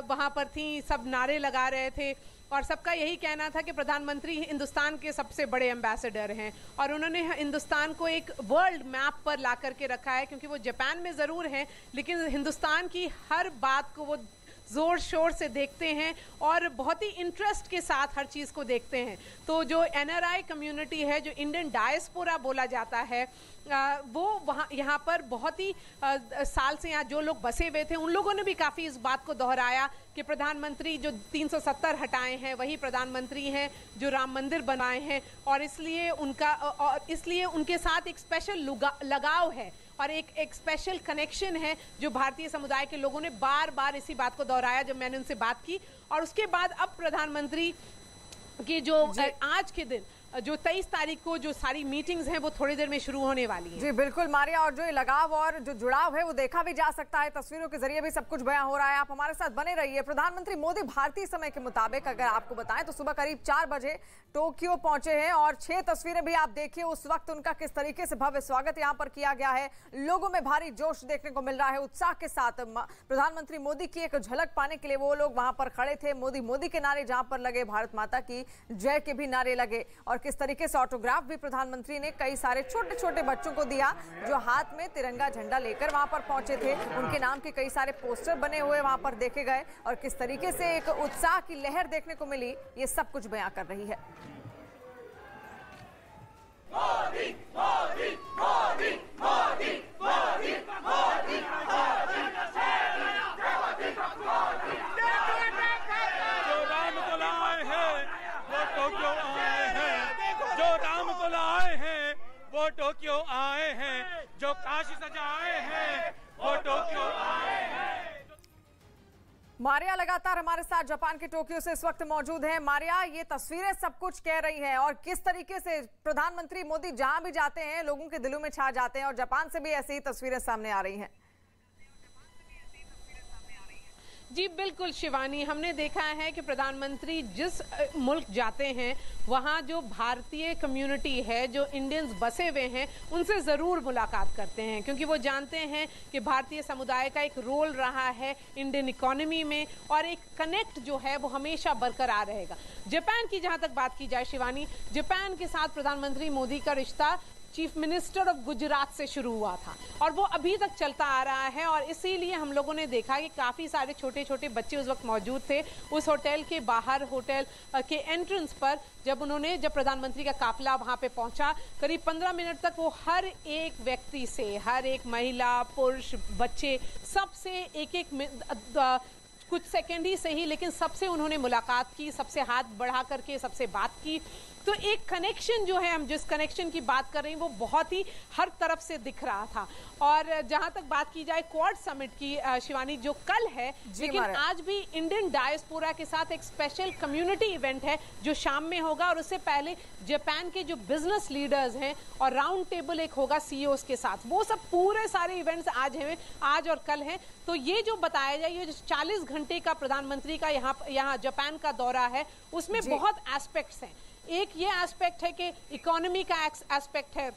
वहाँ पर थीं, सब नारे लगा रहे थे और सबका यही कहना था कि प्रधानमंत्री हिंदुस्तान के सबसे बड़े एम्बेसडर हैं और उन्होंने हिंदुस्तान को एक वर्ल्ड मैप पर ला करके रखा है। क्योंकि वो जापान में ज़रूर हैं लेकिन हिंदुस्तान की हर बात को वो ज़ोर शोर से देखते हैं और बहुत ही इंटरेस्ट के साथ हर चीज़ को देखते हैं। तो जो NRI कम्युनिटी है, जो इंडियन डायस्पोरा बोला जाता है, वो वहाँ यहाँ पर बहुत ही साल से यहाँ जो लोग बसे हुए थे उन लोगों ने भी काफ़ी इस बात को दोहराया कि प्रधानमंत्री जो 370 हटाए हैं वही प्रधानमंत्री हैं जो राम मंदिर बनाए हैं और इसलिए उनके साथ एक स्पेशल लगाव है और एक स्पेशल कनेक्शन है जो भारतीय समुदाय के लोगों ने बार बार इसी बात को दोहराया जब मैंने उनसे बात की। और उसके बाद अब प्रधानमंत्री की जो आज के दिन जो 23 तारीख को जो सारी मीटिंग्स हैं वो थोड़ी देर में शुरू होने वाली हैं। जी बिल्कुल मारिया, और जो ये लगाव और जो जुड़ाव है वो देखा भी जा सकता है। तस्वीरों के जरिए भी सब कुछ बयां हो रहा है। आप हमारे साथ बने रहिए। प्रधानमंत्री मोदी भारतीय समय के मुताबिक अगर आपको बताएं तो सुबह करीब 4 बजे टोक्यो पहुंचे हैं और 6 तस्वीरें भी आप देखिए उस वक्त उनका किस तरीके से भव्य स्वागत यहाँ पर किया गया है। लोगों में भारी जोश देखने को मिल रहा है, उत्साह के साथ प्रधानमंत्री मोदी की एक झलक पाने के लिए वो लोग वहां पर खड़े थे। मोदी मोदी के नारे जहां पर लगे, भारत माता की जय के भी नारे लगे और किस तरीके से ऑटोग्राफ भी प्रधानमंत्री ने कई सारे छोटे छोटे बच्चों को दिया जो हाथ में तिरंगा झंडा लेकर वहां पर पहुंचे थे। उनके नाम के कई सारे पोस्टर बने हुए वहां पर देखे गए और किस तरीके से एक उत्साह की लहर देखने को मिली, ये सब कुछ बयां कर रही है। मोदी, मोदी, मोदी, मोदी, मोदी, मोदी, जो राम को लाए हैं वो टोक्यो आए हैं, जो राम को लाए हैं वो टोक्यो आए हैं, जो काशी सजाए हैं वो टोक्यो आए हैं। मारिया लगातार हमारे साथ जापान के टोक्यो से इस वक्त मौजूद हैं। मारिया, ये तस्वीरें सब कुछ कह रही हैं और किस तरीके से प्रधानमंत्री मोदी जहां भी जाते हैं लोगों के दिलों में छा जाते हैं और जापान से भी ऐसी ही तस्वीरें सामने आ रही हैं। जी बिल्कुल शिवानी, हमने देखा है कि प्रधानमंत्री जिस मुल्क जाते हैं वहाँ जो भारतीय कम्युनिटी है, जो इंडियंस बसे हुए हैं, उनसे ज़रूर मुलाकात करते हैं क्योंकि वो जानते हैं कि भारतीय समुदाय का एक रोल रहा है इंडियन इकोनॉमी में और एक कनेक्ट जो है वो हमेशा बरकरार रहेगा। जापान की जहाँ तक बात की जाए शिवानी, जापान के साथ प्रधानमंत्री मोदी का रिश्ता चीफ मिनिस्टर ऑफ गुजरात से शुरू हुआ था और वो अभी तक चलता आ रहा है। और इसीलिए हम लोगों ने देखा कि काफ़ी सारे छोटे छोटे बच्चे उस वक्त मौजूद थे उस होटल के बाहर, होटल के एंट्रेंस पर। जब प्रधानमंत्री का काफिला वहां पे पहुंचा, करीब 15 मिनट तक वो हर एक व्यक्ति से, हर एक महिला, पुरुष, बच्चे, सबसे एक कुछ सेकंड ही सही लेकिन सबसे उन्होंने मुलाकात की, सबसे हाथ बढ़ा करके सबसे बात की। तो एक कनेक्शन जो है, हम जिस कनेक्शन की बात कर रहे हैं वो बहुत ही हर तरफ से दिख रहा था। और जहां तक बात की जाए क्वाड समिट की, शिवानी, जो कल है, लेकिन आज भी इंडियन डायस्पोरा के साथ एक स्पेशल कम्युनिटी इवेंट है जो शाम में होगा। और उससे पहले जापान के जो बिजनेस लीडर्स हैं और राउंड टेबल एक होगा सीईओज के साथ। वो सब पूरे सारे इवेंट्स आज और कल हैं। तो ये जो बताया जाए, ये जो 40 घंटे का प्रधानमंत्री का यहाँ जापान का दौरा है, उसमें बहुत एस्पेक्ट्स हैं। एक ये एस्पेक्ट है कि इकोनॉमी का एस्पेक्ट है,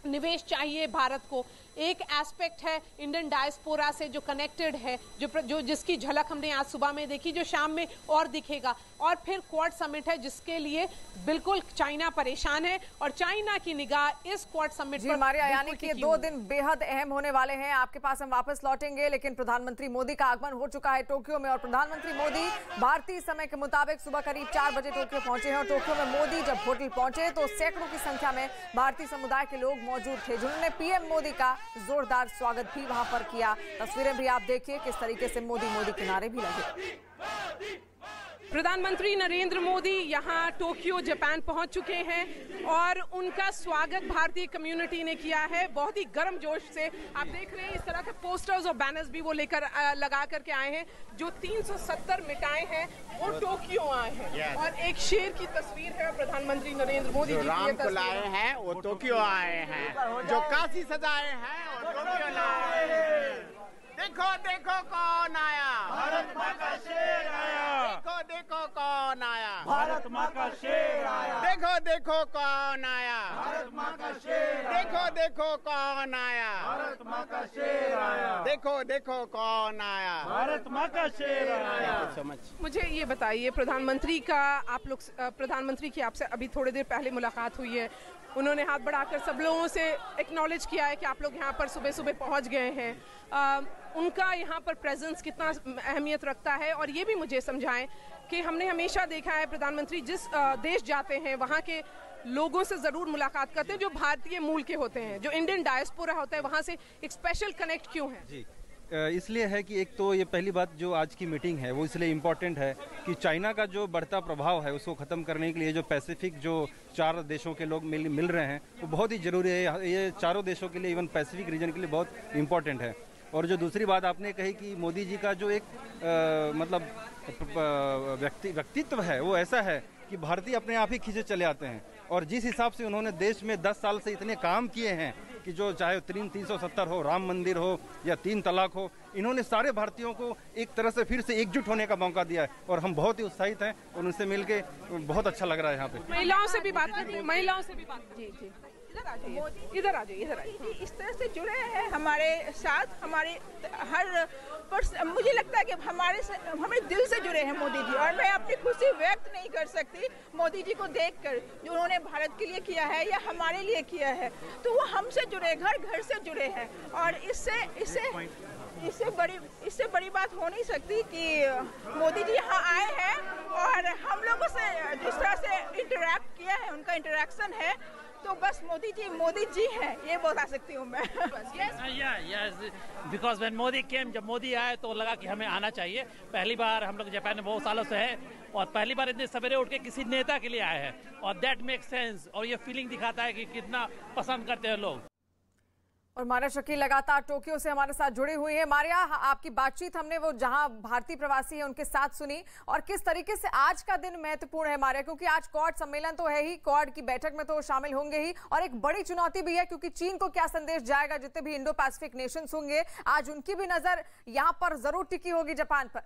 निवेश चाहिए भारत को। एक एस्पेक्ट है इंडियन डायस्पोरा से जो कनेक्टेड है, जो जिसकी झलक हमने आज सुबह में देखी, जो शाम में और दिखेगा। और फिर क्वाड समिट है जिसके लिए बिल्कुल चाइना परेशान है और चाइना की निगाह इस क्वाड समिट पर। मारिया, यानी कि 2 दिन बेहद अहम होने वाले हैं। आपके पास हम वापस लौटेंगे, लेकिन प्रधानमंत्री मोदी का आगमन हो चुका है टोक्यो में। और प्रधानमंत्री मोदी भारतीय समय के मुताबिक सुबह करीब 4 बजे टोक्यो पहुंचे हैं। और टोक्यो में मोदी जब होटल पहुंचे तो सैकड़ों की संख्या में भारतीय समुदाय के लोग मौजूद थे, जिन्होंने पीएम मोदी का जोरदार स्वागत भी वहां पर किया। तस्वीरें भी आप देखिए किस तरीके से मोदी के नारे भी लगे। प्रधानमंत्री नरेंद्र मोदी यहाँ टोक्यो जापान पहुंच चुके हैं और उनका स्वागत भारतीय कम्युनिटी ने किया है बहुत ही गर्म जोश से। आप देख रहे हैं इस तरह के पोस्टर्स और बैनर्स भी वो लेकर लगा करके आए हैं। जो 370 मिटाए हैं वो टोक्यो आए हैं और एक शेर की तस्वीर है। प्रधाधानमंत्री नरेंद्र मोदी जी राम को लाए हैं वो टोक्यो आए हैं, जो काशी सजाए हैं वो टोक्यो लाए हैं। देखो देखो कौन आया, भारत माँ का शेर आया। देखो देखो कौन आया, भारत माँ का शेर आया। देखो देखो कौन आया, भारत माँ का शेर। देखो देखो कौन आया, भारत माँ का शेर आया। देखो देखो कौन आया, भारत माँ का शेर आया। समझ। मुझे ये बताइए, प्रधानमंत्री की आपसे अभी थोड़ी देर पहले मुलाकात हुई है। उन्होंने हाथ बढ़ाकर सब लोगों से एक्नॉलेज किया है कि आप लोग यहाँ पर सुबह सुबह पहुँच गए हैं। उनका यहाँ पर प्रेजेंस कितना अहमियत रखता है और ये भी मुझे समझाएं कि हमने हमेशा देखा है प्रधानमंत्री जिस देश जाते हैं वहाँ के लोगों से ज़रूर मुलाकात करते हैं जो भारतीय मूल के होते हैं, जो इंडियन डायस्पोरा होता है, वहाँ से एक स्पेशल कनेक्ट क्यों है? जी, इसलिए है कि एक तो ये पहली बात जो आज की मीटिंग है वो इसलिए इम्पोर्टेंट है कि चाइना का जो बढ़ता प्रभाव है उसको ख़त्म करने के लिए जो पैसिफिक जो 4 देशों के लोग मिल रहे हैं वो बहुत ही ज़रूरी है। ये चारों देशों के लिए, इवन पैसिफिक रीजन के लिए बहुत इम्पोर्टेंट है। और जो दूसरी बात आपने कही कि मोदी जी का जो एक व्यक्तित्व है वो ऐसा है कि भारतीय अपने आप ही खींचे चले आते हैं। और जिस हिसाब से उन्होंने देश में 10 साल से इतने काम किए हैं कि जो चाहे 370 हो, राम मंदिर हो या 3 तलाक हो, इन्होंने सारे भारतीयों को एक तरह से फिर से एकजुट होने का मौका दिया है और हम बहुत ही उत्साहित हैं और उनसे मिलके बहुत अच्छा लग रहा है। यहाँ पे महिलाओं से भी बात करते हैं, महिलाओं से भी बात। जी जी, इधर आ जाइए। इस तरह से जुड़े हैं हमारे साथ, हमारे हर मुझे लगता है कि हमारे दिल से जुड़े हैं मोदी जी। और मैं अपनी खुशी व्यक्त नहीं कर सकती मोदी जी को देखकर, जो उन्होंने भारत के लिए किया है या हमारे लिए किया है। तो वो हमसे जुड़े, घर घर से जुड़े हैं और इससे बड़ी बात हो नहीं सकती कि मोदी जी यहाँ आए हैं और हम लोगों से जिस तरह से इंटरैक्ट किया है, उनका इंटरैक्शन है, तो बस मोदी जी हैं, ये बता सकती हूँ मैं। बिकॉज व्हेन मोदी केम, जब मोदी आए तो लगा कि हमें आना चाहिए। पहली बार हम लोग जापान में बहुत सालों से है और पहली बार इतने सवेरे उठ के किसी नेता के लिए आए हैं और दैट मेक्स सेंस। और ये फीलिंग दिखाता है कि कितना पसंद करते हैं लोग। और मारिया शकील लगातार टोक्यो से हमारे साथ जुड़ी हुई है। मारिया, आपकी बातचीत हमने वो जहां भारतीय प्रवासी है उनके साथ सुनी और किस तरीके से आज का दिन महत्वपूर्ण है मारिया, क्योंकि आज क्वाड सम्मेलन तो है ही, क्वाड की बैठक में तो शामिल होंगे ही और एक बड़ी चुनौती भी है क्योंकि चीन को क्या संदेश जाएगा, जितने भी इंडो पैसिफिक नेशंस होंगे आज उनकी भी नजर यहां पर जरूर टिकी होगी जापान पर।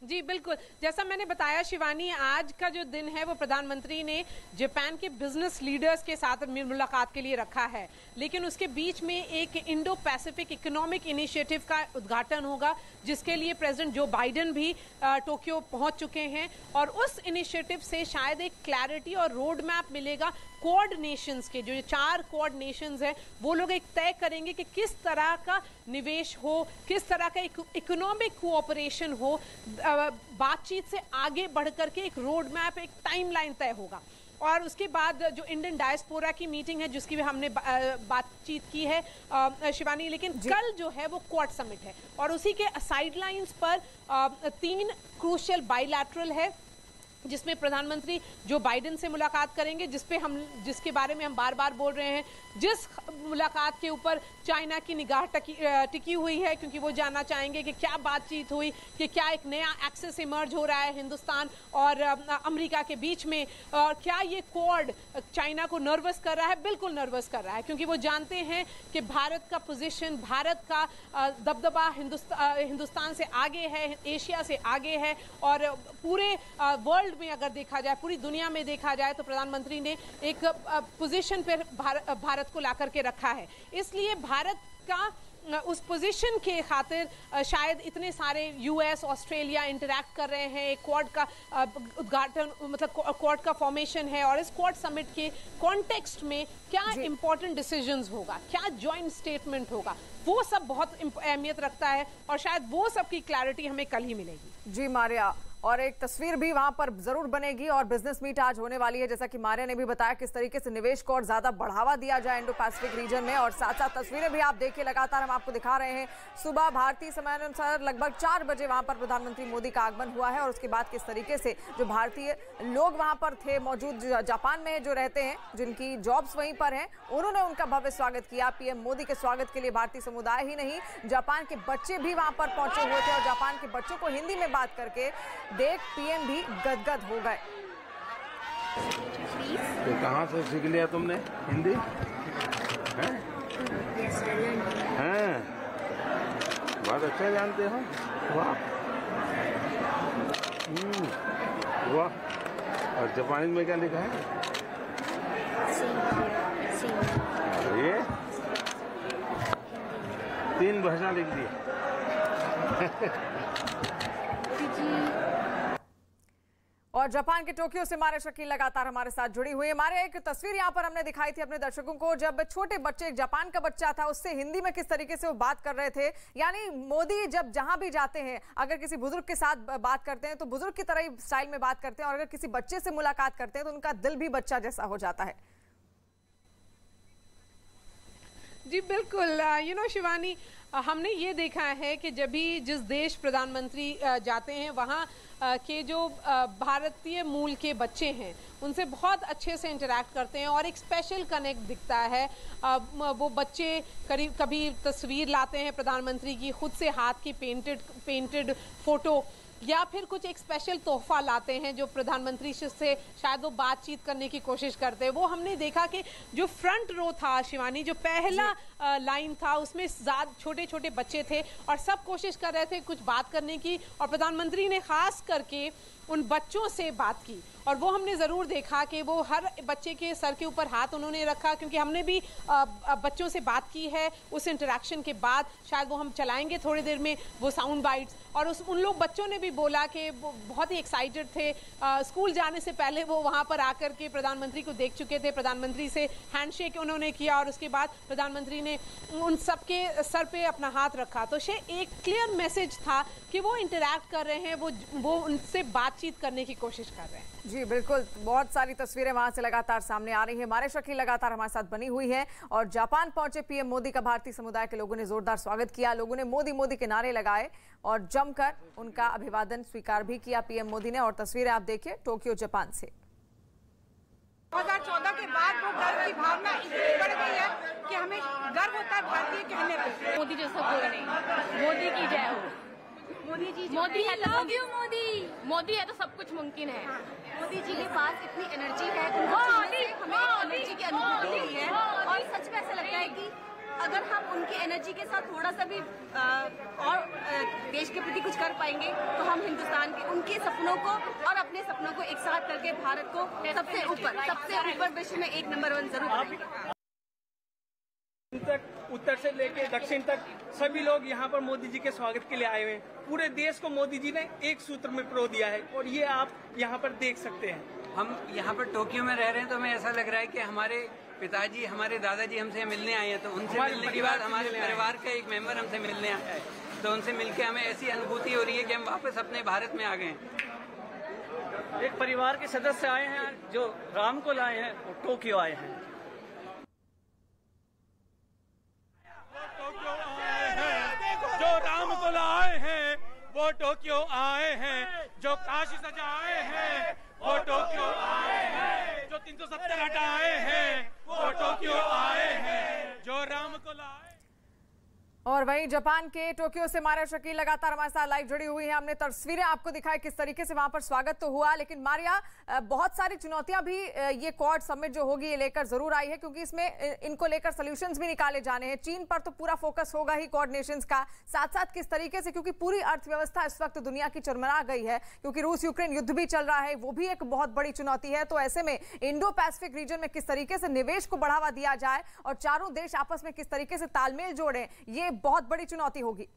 जी बिल्कुल, जैसा मैंने बताया शिवानी, आज का जो दिन है वो प्रधानमंत्री ने जापान के बिजनेस लीडर्स के साथ मुलाकात के लिए रखा है, लेकिन उसके बीच में एक इंडो पैसिफिक इकोनॉमिक इनिशिएटिव का उद्घाटन होगा, जिसके लिए प्रेसिडेंट जो बाइडेन भी टोक्यो पहुंच चुके हैं। और उस इनिशिएटिव से शायद एक क्लैरिटी और रोड मैप मिलेगा। क्वाड नेशंस के जो 4 क्वाड नेशंस हैं वो लोग एक तय करेंगे कि किस तरह का निवेश हो, किस तरह का इकोनॉमिक कोऑपरेशन हो। बातचीत से आगे बढ़कर के एक रोड मैप, एक टाइमलाइन तय होगा। और उसके बाद जो इंडियन डायस्पोरा की मीटिंग है जिसकी भी हमने बातचीत की है शिवानी, लेकिन कल जो है वो क्वाड समिट है और उसी के साइडलाइंस पर 3 क्रूशियल बाइलैटरल है, जिसमें प्रधानमंत्री जो बाइडेन से मुलाकात करेंगे, जिसके बारे में हम बार बार बोल रहे हैं, जिस मुलाकात के ऊपर चाइना की निगाह टिकी हुई है, क्योंकि वो जानना चाहेंगे कि क्या बातचीत हुई, कि क्या एक नया एक्सेस इमर्ज हो रहा है हिंदुस्तान और अमेरिका के बीच में, और क्या ये क्वाड चाइना को नर्वस कर रहा है। बिल्कुल नर्वस कर रहा है, क्योंकि वो जानते हैं कि भारत का पोजीशन, भारत का दबदबा हिंदुस्तान से आगे है, एशिया से आगे है, और पूरे वर्ल्ड में अगर देखा जाए, पूरी दुनिया में देखा जाए तो प्रधानमंत्री ने एक पोजीशन पर भारत को लाकर के रखा है। इसलिए भारत का उस पोजीशन के खातिर शायद इतने सारे यूएस, ऑस्ट्रेलिया इंटरैक्ट कर रहे हैं। एक क्वाड का उद्घाटन, मतलब क्वाड का फॉर्मेशन है, और इस क्वाड समिट के कॉन्टेक्स्ट में क्या इंपॉर्टेंट डिसीजंस होगा, क्या जॉइंट स्टेटमेंट होगा, वो सब बहुत अहमियत रखता है, और शायद वो सब की क्लैरिटी हमें कल ही मिलेगी। जी मारिया, और एक तस्वीर भी वहां पर जरूर बनेगी और बिजनेस मीट आज होने वाली है, जैसा कि मारिया ने भी बताया किस तरीके से निवेश को और ज्यादा बढ़ावा दिया जाए इंडो पैसिफिक रीजन में। और साथ साथ तस्वीरें भी आप देखिए, लगातार हम आपको दिखा रहे हैं। सुबह भारतीय समय अनुसार लगभग 4 बजे वहां पर प्रधानमंत्री मोदी का आगमन हुआ है, और उसके बाद किस तरीके से जो भारतीय लोग वहां पर थे मौजूद, जापान में जो रहते हैं, जिनकी जॉब्स वहीं पर हैं, उन्होंने उनका भव्य स्वागत किया। पीएम मोदी के स्वागत के लिए भारतीय समुदाय ही नहीं, जापान के बच्चे भी वहां पर पहुंचे हुए थे, और जापान के बच्चों को हिंदी में बात करके देख पीएम भी गदगद हो गए। तो कहाँ से सीख लिया तुमने हिंदी? हैं? बहुत अच्छा जानते हो। वाह वाह। और जापानी में क्या लिखा है? ये 3 भाषा लिख दी। और जापान के टोक्यो से मारिया शकील लगातार हमारे साथ जुड़ी हुई है। मारिया, एक तस्वीर यहाँ पर हमने दिखाई थी अपने दर्शकों को, जब छोटे बच्चे, एक जापान का बच्चा था, उससे हिंदी में किस तरीके से वो बात कर रहे थे। यानी मोदी जब जहां भी जाते हैं, अगर किसी बुजुर्ग के साथ बात करते हैं तो बुजुर्ग की तरह ही स्टाइल में बात करते हैं, और अगर किसी बच्चे से मुलाकात करते हैं तो उनका दिल भी बच्चा जैसा हो जाता है। जी बिल्कुल, शिवानी, हमने ये देखा है कि जब भी जिस देश प्रधानमंत्री जाते हैं वहाँ के जो भारतीय मूल के बच्चे हैं उनसे बहुत अच्छे से इंटरैक्ट करते हैं, और एक स्पेशल कनेक्ट दिखता है। वो बच्चे कभी तस्वीर लाते हैं प्रधानमंत्री की, खुद से हाथ की पेंटेड फोटो, या फिर कुछ एक स्पेशल तोहफा लाते हैं जो प्रधानमंत्री से शायद वो बातचीत करने की कोशिश करते हैं। वो हमने देखा कि जो फ्रंट रो था शिवानी, जो पहला लाइन था, उसमें छोटे छोटे बच्चे थे और सब कोशिश कर रहे थे कुछ बात करने की, और प्रधानमंत्री ने खास करके उन बच्चों से बात की। और वो हमने ज़रूर देखा कि वो हर बच्चे के सर के ऊपर हाथ उन्होंने रखा, क्योंकि हमने भी बच्चों से बात की है उस इंटरेक्शन के बाद। शायद वो हम चलाएंगे थोड़ी देर में वो साउंड बाइट्स, और उन लोग बच्चों ने भी बोला कि वो बहुत ही एक्साइटेड थे। स्कूल जाने से पहले वो वहाँ पर आकर के प्रधानमंत्री को देख चुके थे, प्रधानमंत्री से हैंडशेक उन्होंने किया, और उसके बाद प्रधानमंत्री ने उन सबके सर पे अपना हाथ रखा। तो एक क्लियर मैसेज था कि वो इंटरैक्ट कर रहे हैं, वो उनसे बातचीत करने की कोशिश कर रहे हैं। जी बिल्कुल, बहुत सारी तस्वीरें वहां से लगातार सामने आ रही हैं। मारिया शकील लगातार हमारे साथ बनी हुई है। और जापान पहुंचे पीएम मोदी का भारतीय समुदाय के लोगों ने जोरदार स्वागत किया। लोगों ने मोदी मोदी के नारे लगाए और जमकर उनका अभिवादन स्वीकार भी किया पीएम मोदी ने। और तस्वीरें आप देखिए टोक्यो जापान से। 2014 के बाद वो गर्व की भावना इतनी बढ़ गई है कि हमें गर्व होता है भारतीय कहने पर। मोदी जैसा कोई नहीं, मोदी की जय हो। मोदी जी, मोदी है तो मोदी है तो सब कुछ मुमकिन है। मोदी जी के पास इतनी एनर्जी है, हमें एनर्जी की अनुभूति होती है, और सच में ऐसा लगता है कि अगर हम उनकी एनर्जी के साथ थोड़ा सा भी और देश के प्रति कुछ कर पाएंगे तो हम हिंदुस्तान के उनके सपनों को और अपने सपनों को एक साथ करके भारत को सबसे ऊपर विश्व में 1 नंबर 1 जरूर बनाएंगे। तक उत्तर से लेके दक्षिण तक सभी लोग यहाँ पर मोदी जी के स्वागत के लिए आए हुए हैं। पूरे देश को मोदी जी ने एक सूत्र में पिरो दिया है और ये आप यहाँ पर देख सकते हैं। हम यहाँ पर टोक्यो में रह रहे हैं तो हमें ऐसा लग रहा है कि हमारे पिताजी हमारे दादाजी हमसे मिलने आए हैं, तो उनसे मिलने के बाद हमारे परिवार का एक मेंबर हमसे मिलने आया है, तो उनसे मिलके हमें ऐसी अनुभूति हो रही है कि हम वापस अपने भारत में आ गए हैं। एक परिवार के सदस्य आए हैं जो राम को लाए हैं और टोक्यो आए हैं। जो राम को लाए हैं वो टोक्यो आए हैं, जो काशी सजाए हैं वो टोक्यो आए हैं, जो 370 हटाए हैं वो टोक्यो आए हैं, जो राम को लाए। और वहीं जापान के टोक्यो से मारिया शकील लगातार हमारे साथ लाइव जुड़ी हुई हैं। हमने तस्वीरें आपको दिखाई किस तरीके से वहां पर स्वागत तो हुआ, लेकिन मारिया बहुत सारी चुनौतियां भी ये क्वाड समिट जो होगी ये लेकर जरूर आई है, क्योंकि इसमें इनको लेकर सॉल्यूशंस भी निकाले जाने हैं। चीन पर तो पूरा फोकस होगा ही क्वाड नेशंस का, साथ साथ किस तरीके से, क्योंकि पूरी अर्थव्यवस्था इस वक्त दुनिया की चरमरा गई है, क्योंकि रूस यूक्रेन युद्ध भी चल रहा है, वो भी एक बहुत बड़ी चुनौती है। तो ऐसे में इंडो पैसिफिक रीजन में किस तरीके से निवेश को बढ़ावा दिया जाए और चारों देश आपस में किस तरीके से तालमेल जोड़े, ये बहुत बड़ी चुनौती होगी।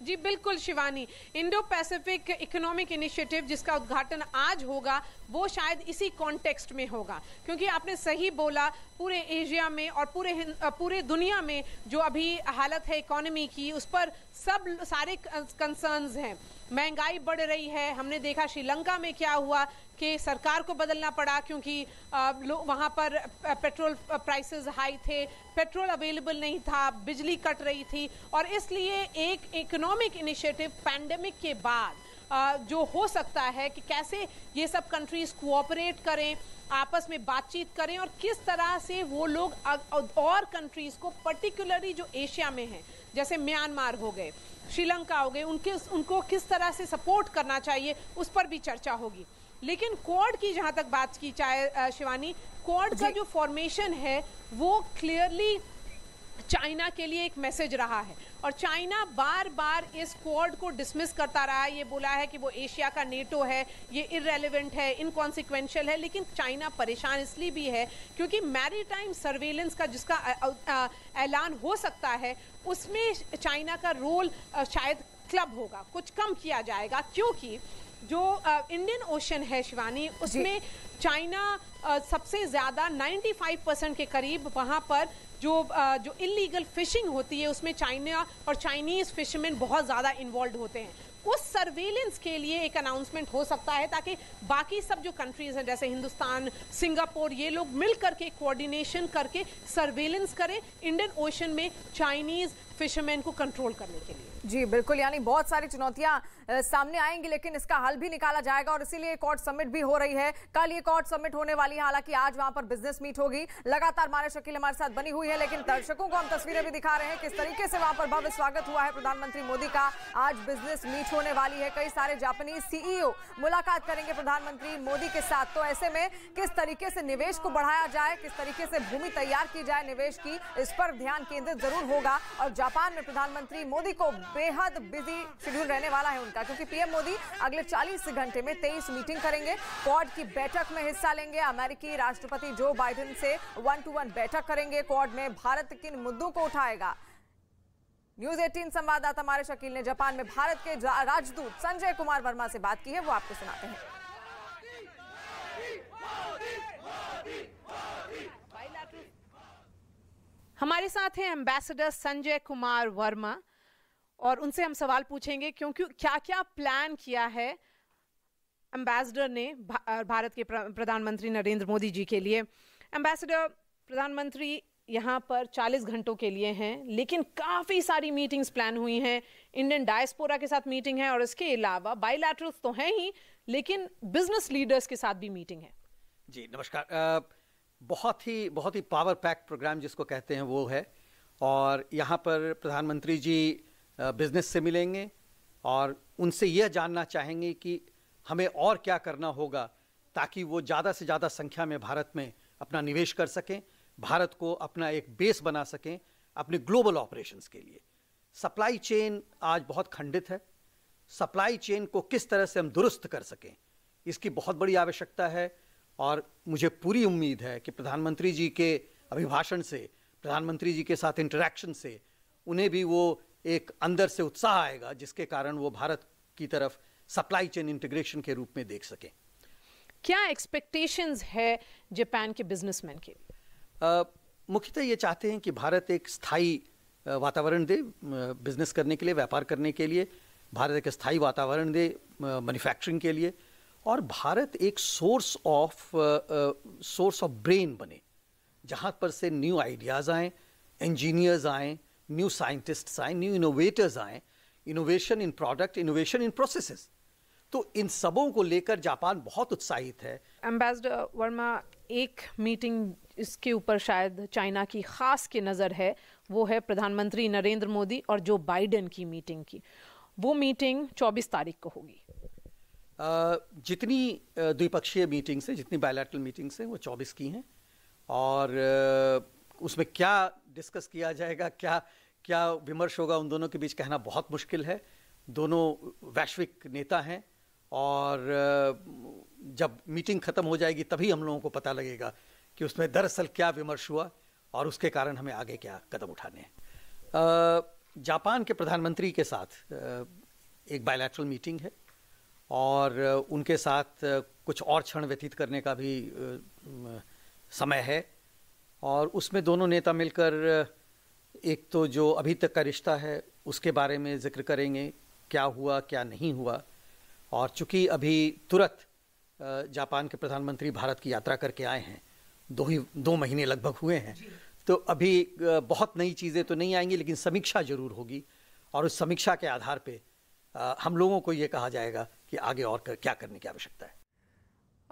जी बिल्कुल Shivani, Indo Pacific economic initiative जिसका उद्घाटन आज होगा वो शायद इसी कॉन्टेक्स्ट में होगा, क्योंकि आपने सही बोला, पूरे एशिया में और पूरे दुनिया में जो अभी हालत है इकोनॉमी की, उस पर सारे कंसर्न्स हैं। महंगाई बढ़ रही है, हमने देखा श्रीलंका में क्या हुआ कि सरकार को बदलना पड़ा क्योंकि वहाँ पर पेट्रोल प्राइसेस हाई थे, पेट्रोल अवेलेबल नहीं था, बिजली कट रही थी, और इसलिए एक इकोनॉमिक इनिशिएटिव पैंडेमिक के बाद जो हो सकता है कि कैसे ये सब कंट्रीज कोऑपरेट करें, आपस में बातचीत करें और किस तरह से वो लोग और कंट्रीज को, पर्टिकुलरली जो एशिया में हैं जैसे म्यांमार हो गए, श्रीलंका हो गए, उनको किस तरह से सपोर्ट करना चाहिए उस पर भी चर्चा होगी। लेकिन क्वाड की जहां तक बात की जाए शिवानी, क्वाड का जो फॉर्मेशन है वो क्लियरली चाइना के लिए एक मैसेज रहा है, और चाइना बार बार इस क्वाड को डिसमिस करता रहा है। ये बोला है कि वो एशिया का नेटो है, ये इररेलेवेंट है, इनकॉन्सिक्वेंशियल है। लेकिन चाइना परेशान इसलिए भी है क्योंकि मैरीटाइम सर्वेलेंस का जिसका ऐलान हो सकता है, उसमें चाइना का रोल शायद क्लब होगा, कुछ कम किया जाएगा, क्योंकि जो इंडियन ओशन है शिवानी, उसमें चाइना सबसे ज़्यादा 95% के करीब वहाँ पर जो इलीगल फिशिंग होती है उसमें चाइना और चाइनीज फिशरमैन बहुत ज़्यादा इन्वॉल्व होते हैं। उस सर्वेलेंस के लिए एक अनाउंसमेंट हो सकता है ताकि बाकी सब जो कंट्रीज हैं जैसे हिंदुस्तान, सिंगापुर, ये लोग मिल करके कोऑर्डिनेशन करके सर्वेलेंस करें इंडियन ओशन में चाइनीज फिशरमैन को कंट्रोल करने के लिए। जी बिल्कुल, यानी बहुत सारी चुनौतियां सामने आएंगी, लेकिन इसका हल भी निकाला जाएगा और इसीलिए क्वाड समिट भी हो रही है। कल ये क्वाड समिट होने वाली है, हालांकि आज वहां पर बिजनेस मीट होगी। लगातार मारिया शकील हमारे साथ बनी हुई है, लेकिन दर्शकों को हम तस्वीरें भी दिखा रहे हैं किस तरीके से वहां पर भव्य स्वागत हुआ है प्रधानमंत्री मोदी का। आज बिजनेस मीट होने वाली है, कई सारे जापानीज सीईओ मुलाकात करेंगे प्रधानमंत्री मोदी के साथ। तो ऐसे में किस तरीके से निवेश को बढ़ाया जाए, किस तरीके से भूमि तैयार की जाए निवेश की, इस पर ध्यान केंद्रित जरूर होगा। और जापान में प्रधानमंत्री मोदी को बेहद बिजी शेड्यूल रहने वाला है उनका, क्योंकि पीएम मोदी अगले 40 घंटे में 23 मीटिंग करेंगे, क्वाड की बैठक में हिस्सा लेंगे, अमेरिकी राष्ट्रपति जो बाइडेन से 1-to-1 बैठक करेंगे, क्वाड में भारत किन मुद्दों को उठाएगा। न्यूज 18 संवाददाता मारिया शकील ने जापान में भारत के राजदूत संजय कुमार वर्मा से बात की है, वो आपको सुनाते हैं। हमारे साथ हैं एम्बेसडर संजय कुमार वर्मा और उनसे हम सवाल पूछेंगे क्योंकि क्या क्या प्लान किया है एम्बेसडर ने भारत के प्रधानमंत्री नरेंद्र मोदी जी के लिए। एम्बेसडर, प्रधानमंत्री यहाँ पर 40 घंटों के लिए हैं, लेकिन काफ़ी सारी मीटिंग्स प्लान हुई हैं, इंडियन डायस्पोरा के साथ मीटिंग है और इसके अलावा बायलैटरल्स तो हैं ही, लेकिन बिजनेस लीडर्स के साथ भी मीटिंग है। जी नमस्कार। बहुत ही पावर पैक प्रोग्राम जिसको कहते हैं वो है, और यहाँ पर प्रधानमंत्री जी बिजनेस से मिलेंगे और उनसे यह जानना चाहेंगे कि हमें और क्या करना होगा ताकि वो ज़्यादा से ज़्यादा संख्या में भारत में अपना निवेश कर सकें। भारत को अपना एक बेस बना सकें अपने ग्लोबल ऑपरेशंस के लिए। सप्लाई चेन आज बहुत खंडित है। सप्लाई चेन को किस तरह से हम दुरुस्त कर सकें, इसकी बहुत बड़ी आवश्यकता है। और मुझे पूरी उम्मीद है कि प्रधानमंत्री जी के अभिभाषण से, प्रधानमंत्री जी के साथ इंटरेक्शन से उन्हें भी वो एक अंदर से उत्साह आएगा, जिसके कारण वो भारत की तरफ सप्लाई चेन इंटीग्रेशन के रूप में देख सकें। क्या एक्सपेक्टेशंस है जापान के बिजनेसमैन के? मुख्यतः ये चाहते हैं कि भारत एक स्थायी वातावरण दे बिजनेस करने के लिए, व्यापार करने के लिए। भारत एक स्थायी वातावरण दे मैन्युफैक्चरिंग के लिए, और भारत एक सोर्स ऑफ ब्रेन बने, जहाँ पर से न्यू आइडियाज़ आएँ, इंजीनियर्स आएँ, न्यू साइंटिस्ट्स आएँ, न्यू इनोवेटर्स आएँ, innovation in product, innovation in processes. तो इन सबों को लेकर जापान बहुत उत्साहित है। एम्बेसडर वर्मा, एक मीटिंग इसके ऊपर शायद चाइना की खास की नज़र है, वो है प्रधानमंत्री नरेंद्र मोदी और जो बाइडेन की मीटिंग की। वो मीटिंग 24 तारीख को होगी। जितनी द्विपक्षीय मीटिंग्स हैं, जितनी बायलैटरल मीटिंग्स हैं, वो 24 की हैं। और उसमें क्या डिस्कस किया जाएगा, क्या विमर्श होगा, उन दोनों के बीच कहना बहुत मुश्किल है। दोनों वैश्विक नेता हैं, और जब मीटिंग ख़त्म हो जाएगी तभी हम लोगों को पता लगेगा कि उसमें दरअसल क्या विमर्श हुआ और उसके कारण हमें आगे क्या कदम उठाने हैं। जापान के प्रधानमंत्री के साथ एक बायलैटरल मीटिंग है, और उनके साथ कुछ और क्षण व्यतीत करने का भी समय है। और उसमें दोनों नेता मिलकर एक तो जो अभी तक का रिश्ता है उसके बारे में जिक्र करेंगे, क्या हुआ क्या नहीं हुआ। और चूँकि अभी तुरंत जापान के प्रधानमंत्री भारत की यात्रा करके आए हैं, 2 महीने लगभग हुए हैं, तो अभी बहुत नई चीज़ें तो नहीं आएंगी, लेकिन समीक्षा जरूर होगी। और उस समीक्षा के आधार पे हम लोगों को ये कहा जाएगा कि आगे और क्या करने की आवश्यकता है।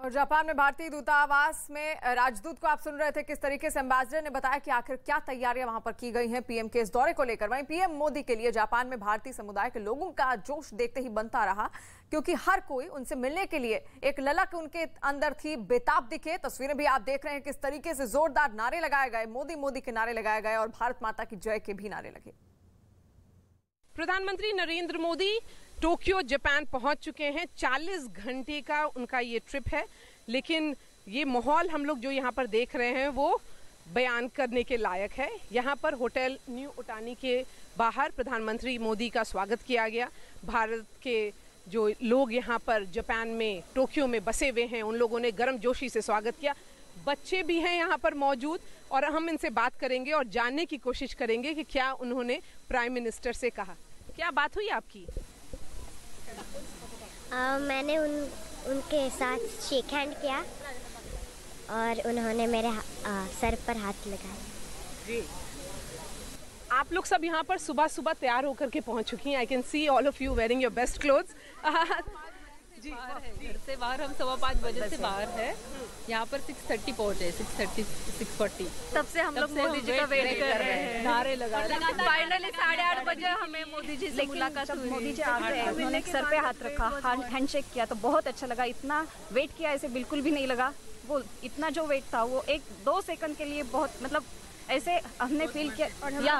और जापान में भारतीय दूतावास में राजदूत को आप सुन रहे थे, किस तरीके से एम्बेसडर ने बताया कि आखिर क्या तैयारियां वहां पर की गई हैं पीएम के इस दौरे को लेकर। वहीं पीएम मोदी के लिए जापान में भारतीय समुदाय के लोगों का जोश देखते ही बनता रहा, क्योंकि हर कोई उनसे मिलने के लिए एक ललक उनके अंदर थी, बेताब दिखे। तस्वीरें भी आप देख रहे हैं किस तरीके से जोरदार नारे लगाए गए, मोदी मोदी के नारे लगाए गए और भारत माता की जय के भी नारे लगे। प्रधानमंत्री नरेंद्र मोदी टोक्यो जापान पहुंच चुके हैं। 40 घंटे का उनका ये ट्रिप है, लेकिन ये माहौल हम लोग जो यहाँ पर देख रहे हैं वो बयान करने के लायक है। यहाँ पर होटल न्यू ओटानी के बाहर प्रधानमंत्री मोदी का स्वागत किया गया। भारत के जो लोग यहाँ पर जापान में टोक्यो में बसे हुए हैं, उन लोगों ने गर्मजोशी से स्वागत किया। बच्चे भी हैं यहाँ पर मौजूद, और हम इनसे बात करेंगे और जानने की कोशिश करेंगे कि क्या उन्होंने प्राइम मिनिस्टर से कहा। क्या बात हुई आपकी? मैंने उनके साथ शेक हैंड किया और उन्होंने मेरे सर पर हाथ लगाया। जी, आप लोग सब यहाँ पर सुबह सुबह तैयार होकर के पहुँच चुकी हैं। I can see all of you wearing your best clothes. जी, घर से बाहर हम 5:15 बजे से बाहर है। यहाँ पर 6:30 पहुँचे, 6:30 6:40। तब से हम लोग मोदी जी का वेट कर रहे हैं, नारे लगा रहे हैं। फाइनली 8:30 बजे हमें मोदी जी से मुलाकात हुई। मोदी जी आ गए, उन्होंने सर पे हाथ रखा, हैंडशेक किया, तो बहुत अच्छा लगा। इतना वेट किया ऐसे बिल्कुल भी नहीं लगा। वो इतना जो वेट था वो 1-2 सेकंड के लिए बहुत, मतलब ऐसे हमने फील किया।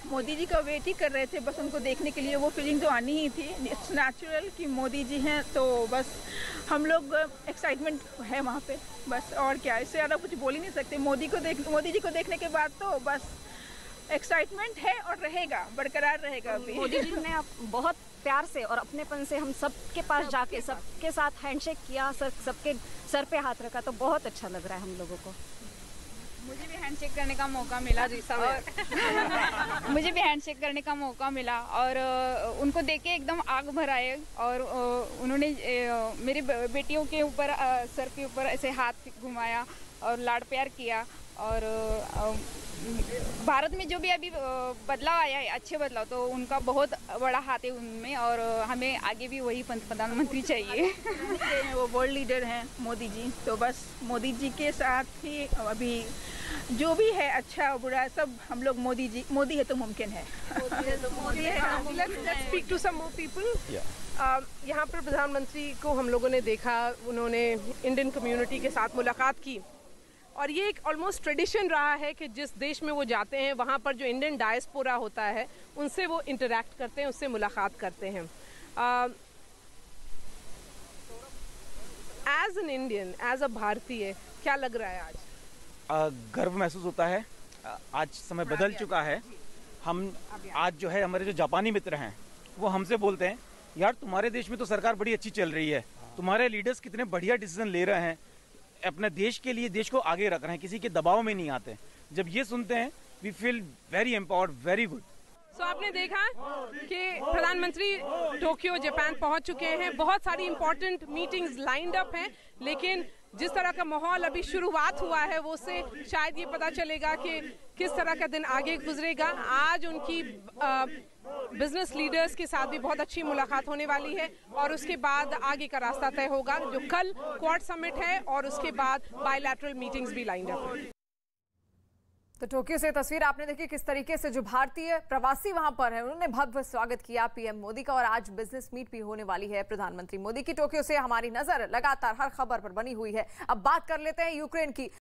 मोदी जी का वेट ही कर रहे थे, बस उनको देखने के लिए। वो फीलिंग तो आनी ही थी। इट्स नेचुरल कि मोदी जी हैं, तो बस हम लोग एक्साइटमेंट है वहाँ पे, बस। और क्या, इससे ज़्यादा कुछ बोल ही नहीं सकते। मोदी जी को देखने के बाद तो बस एक्साइटमेंट है और रहेगा, बरकरार रहेगा अभी। मोदी जी ने बहुत प्यार से और अपनेपन से हम सबके पास जाके सबके साथ हैंडशेक किया, सबके सर पे हाथ रखा, तो बहुत अच्छा लग रहा है हम लोगों को। मुझे भी हैंडशेक करने का मौका मिला। मुझे भी हैंडशेक करने का मौका मिला और उनको देख के एकदम आग भर आए। और उन्होंने मेरी बेटियों के ऊपर, सर के ऊपर ऐसे हाथ घुमाया और लाड प्यार किया। और भारत में जो भी अभी बदलाव आया है, अच्छे बदलाव, तो उनका बहुत बड़ा हाथ है उनमें। और हमें आगे भी वही प्रधानमंत्री चाहिए। वो वर्ल्ड लीडर हैं मोदी जी, तो बस मोदी जी के साथ ही अभी जो भी है, अच्छा बुरा, सब हम लोग मोदी है तो मुमकिन है। Let's speak to some more people. यहाँ पर प्रधानमंत्री को हम लोगों ने देखा, उन्होंने इंडियन कम्युनिटी के साथ मुलाकात की। और ये एक ऑलमोस्ट ट्रेडिशन रहा है कि जिस देश में वो जाते हैं वहाँ पर जो इंडियन डायस्पोरा होता है उनसे वो इंटरेक्ट करते हैं, उससे मुलाकात करते हैं। As an Indian, as a भारतीय, क्या लग रहा है आज? गर्व महसूस होता है। आज समय बदल चुका है। हम आज जो है हमारे जो जापानी मित्र हैं वो हमसे बोलते हैं, यार तुम्हारे देश में तो सरकार बड़ी अच्छी चल रही है, तुम्हारे लीडर्स कितने बढ़िया डिसीजन ले रहे हैं, अपने देश के लिए देश को आगे रख रहे हैं, किसी के दबाव में नहीं आते। जब ये सुनते हैं we feel very empowered, very good. So आपने देखा कि प्रधानमंत्री टोक्यो जापान पहुंच चुके हैं। बहुत सारी इंपॉर्टेंट मीटिंग्स लाइंड अप हैं, लेकिन जिस तरह का माहौल अभी शुरुआत हुआ है वो से शायद ये पता चलेगा कि किस तरह का दिन आगे गुजरेगा। आज उनकी बिजनेस लीडर्स के साथ भी बहुत अच्छी मुलाकात होने वाली है और उसके बाद आगे का रास्ता तय होगा, जो कल क्वाड समिट है और उसके बाद बायलैटरल मीटिंग्स भी लाइंड अप है। तो टोक्यो से तस्वीर आपने देखी किस तरीके से जो भारतीय प्रवासी वहां पर है उन्होंने भव्य स्वागत किया पीएम मोदी का। और आज बिजनेस मीट भी होने वाली है प्रधानमंत्री मोदी की। टोक्यो से हमारी नजर लगातार हर खबर पर बनी हुई है। अब बात कर लेते हैं यूक्रेन की।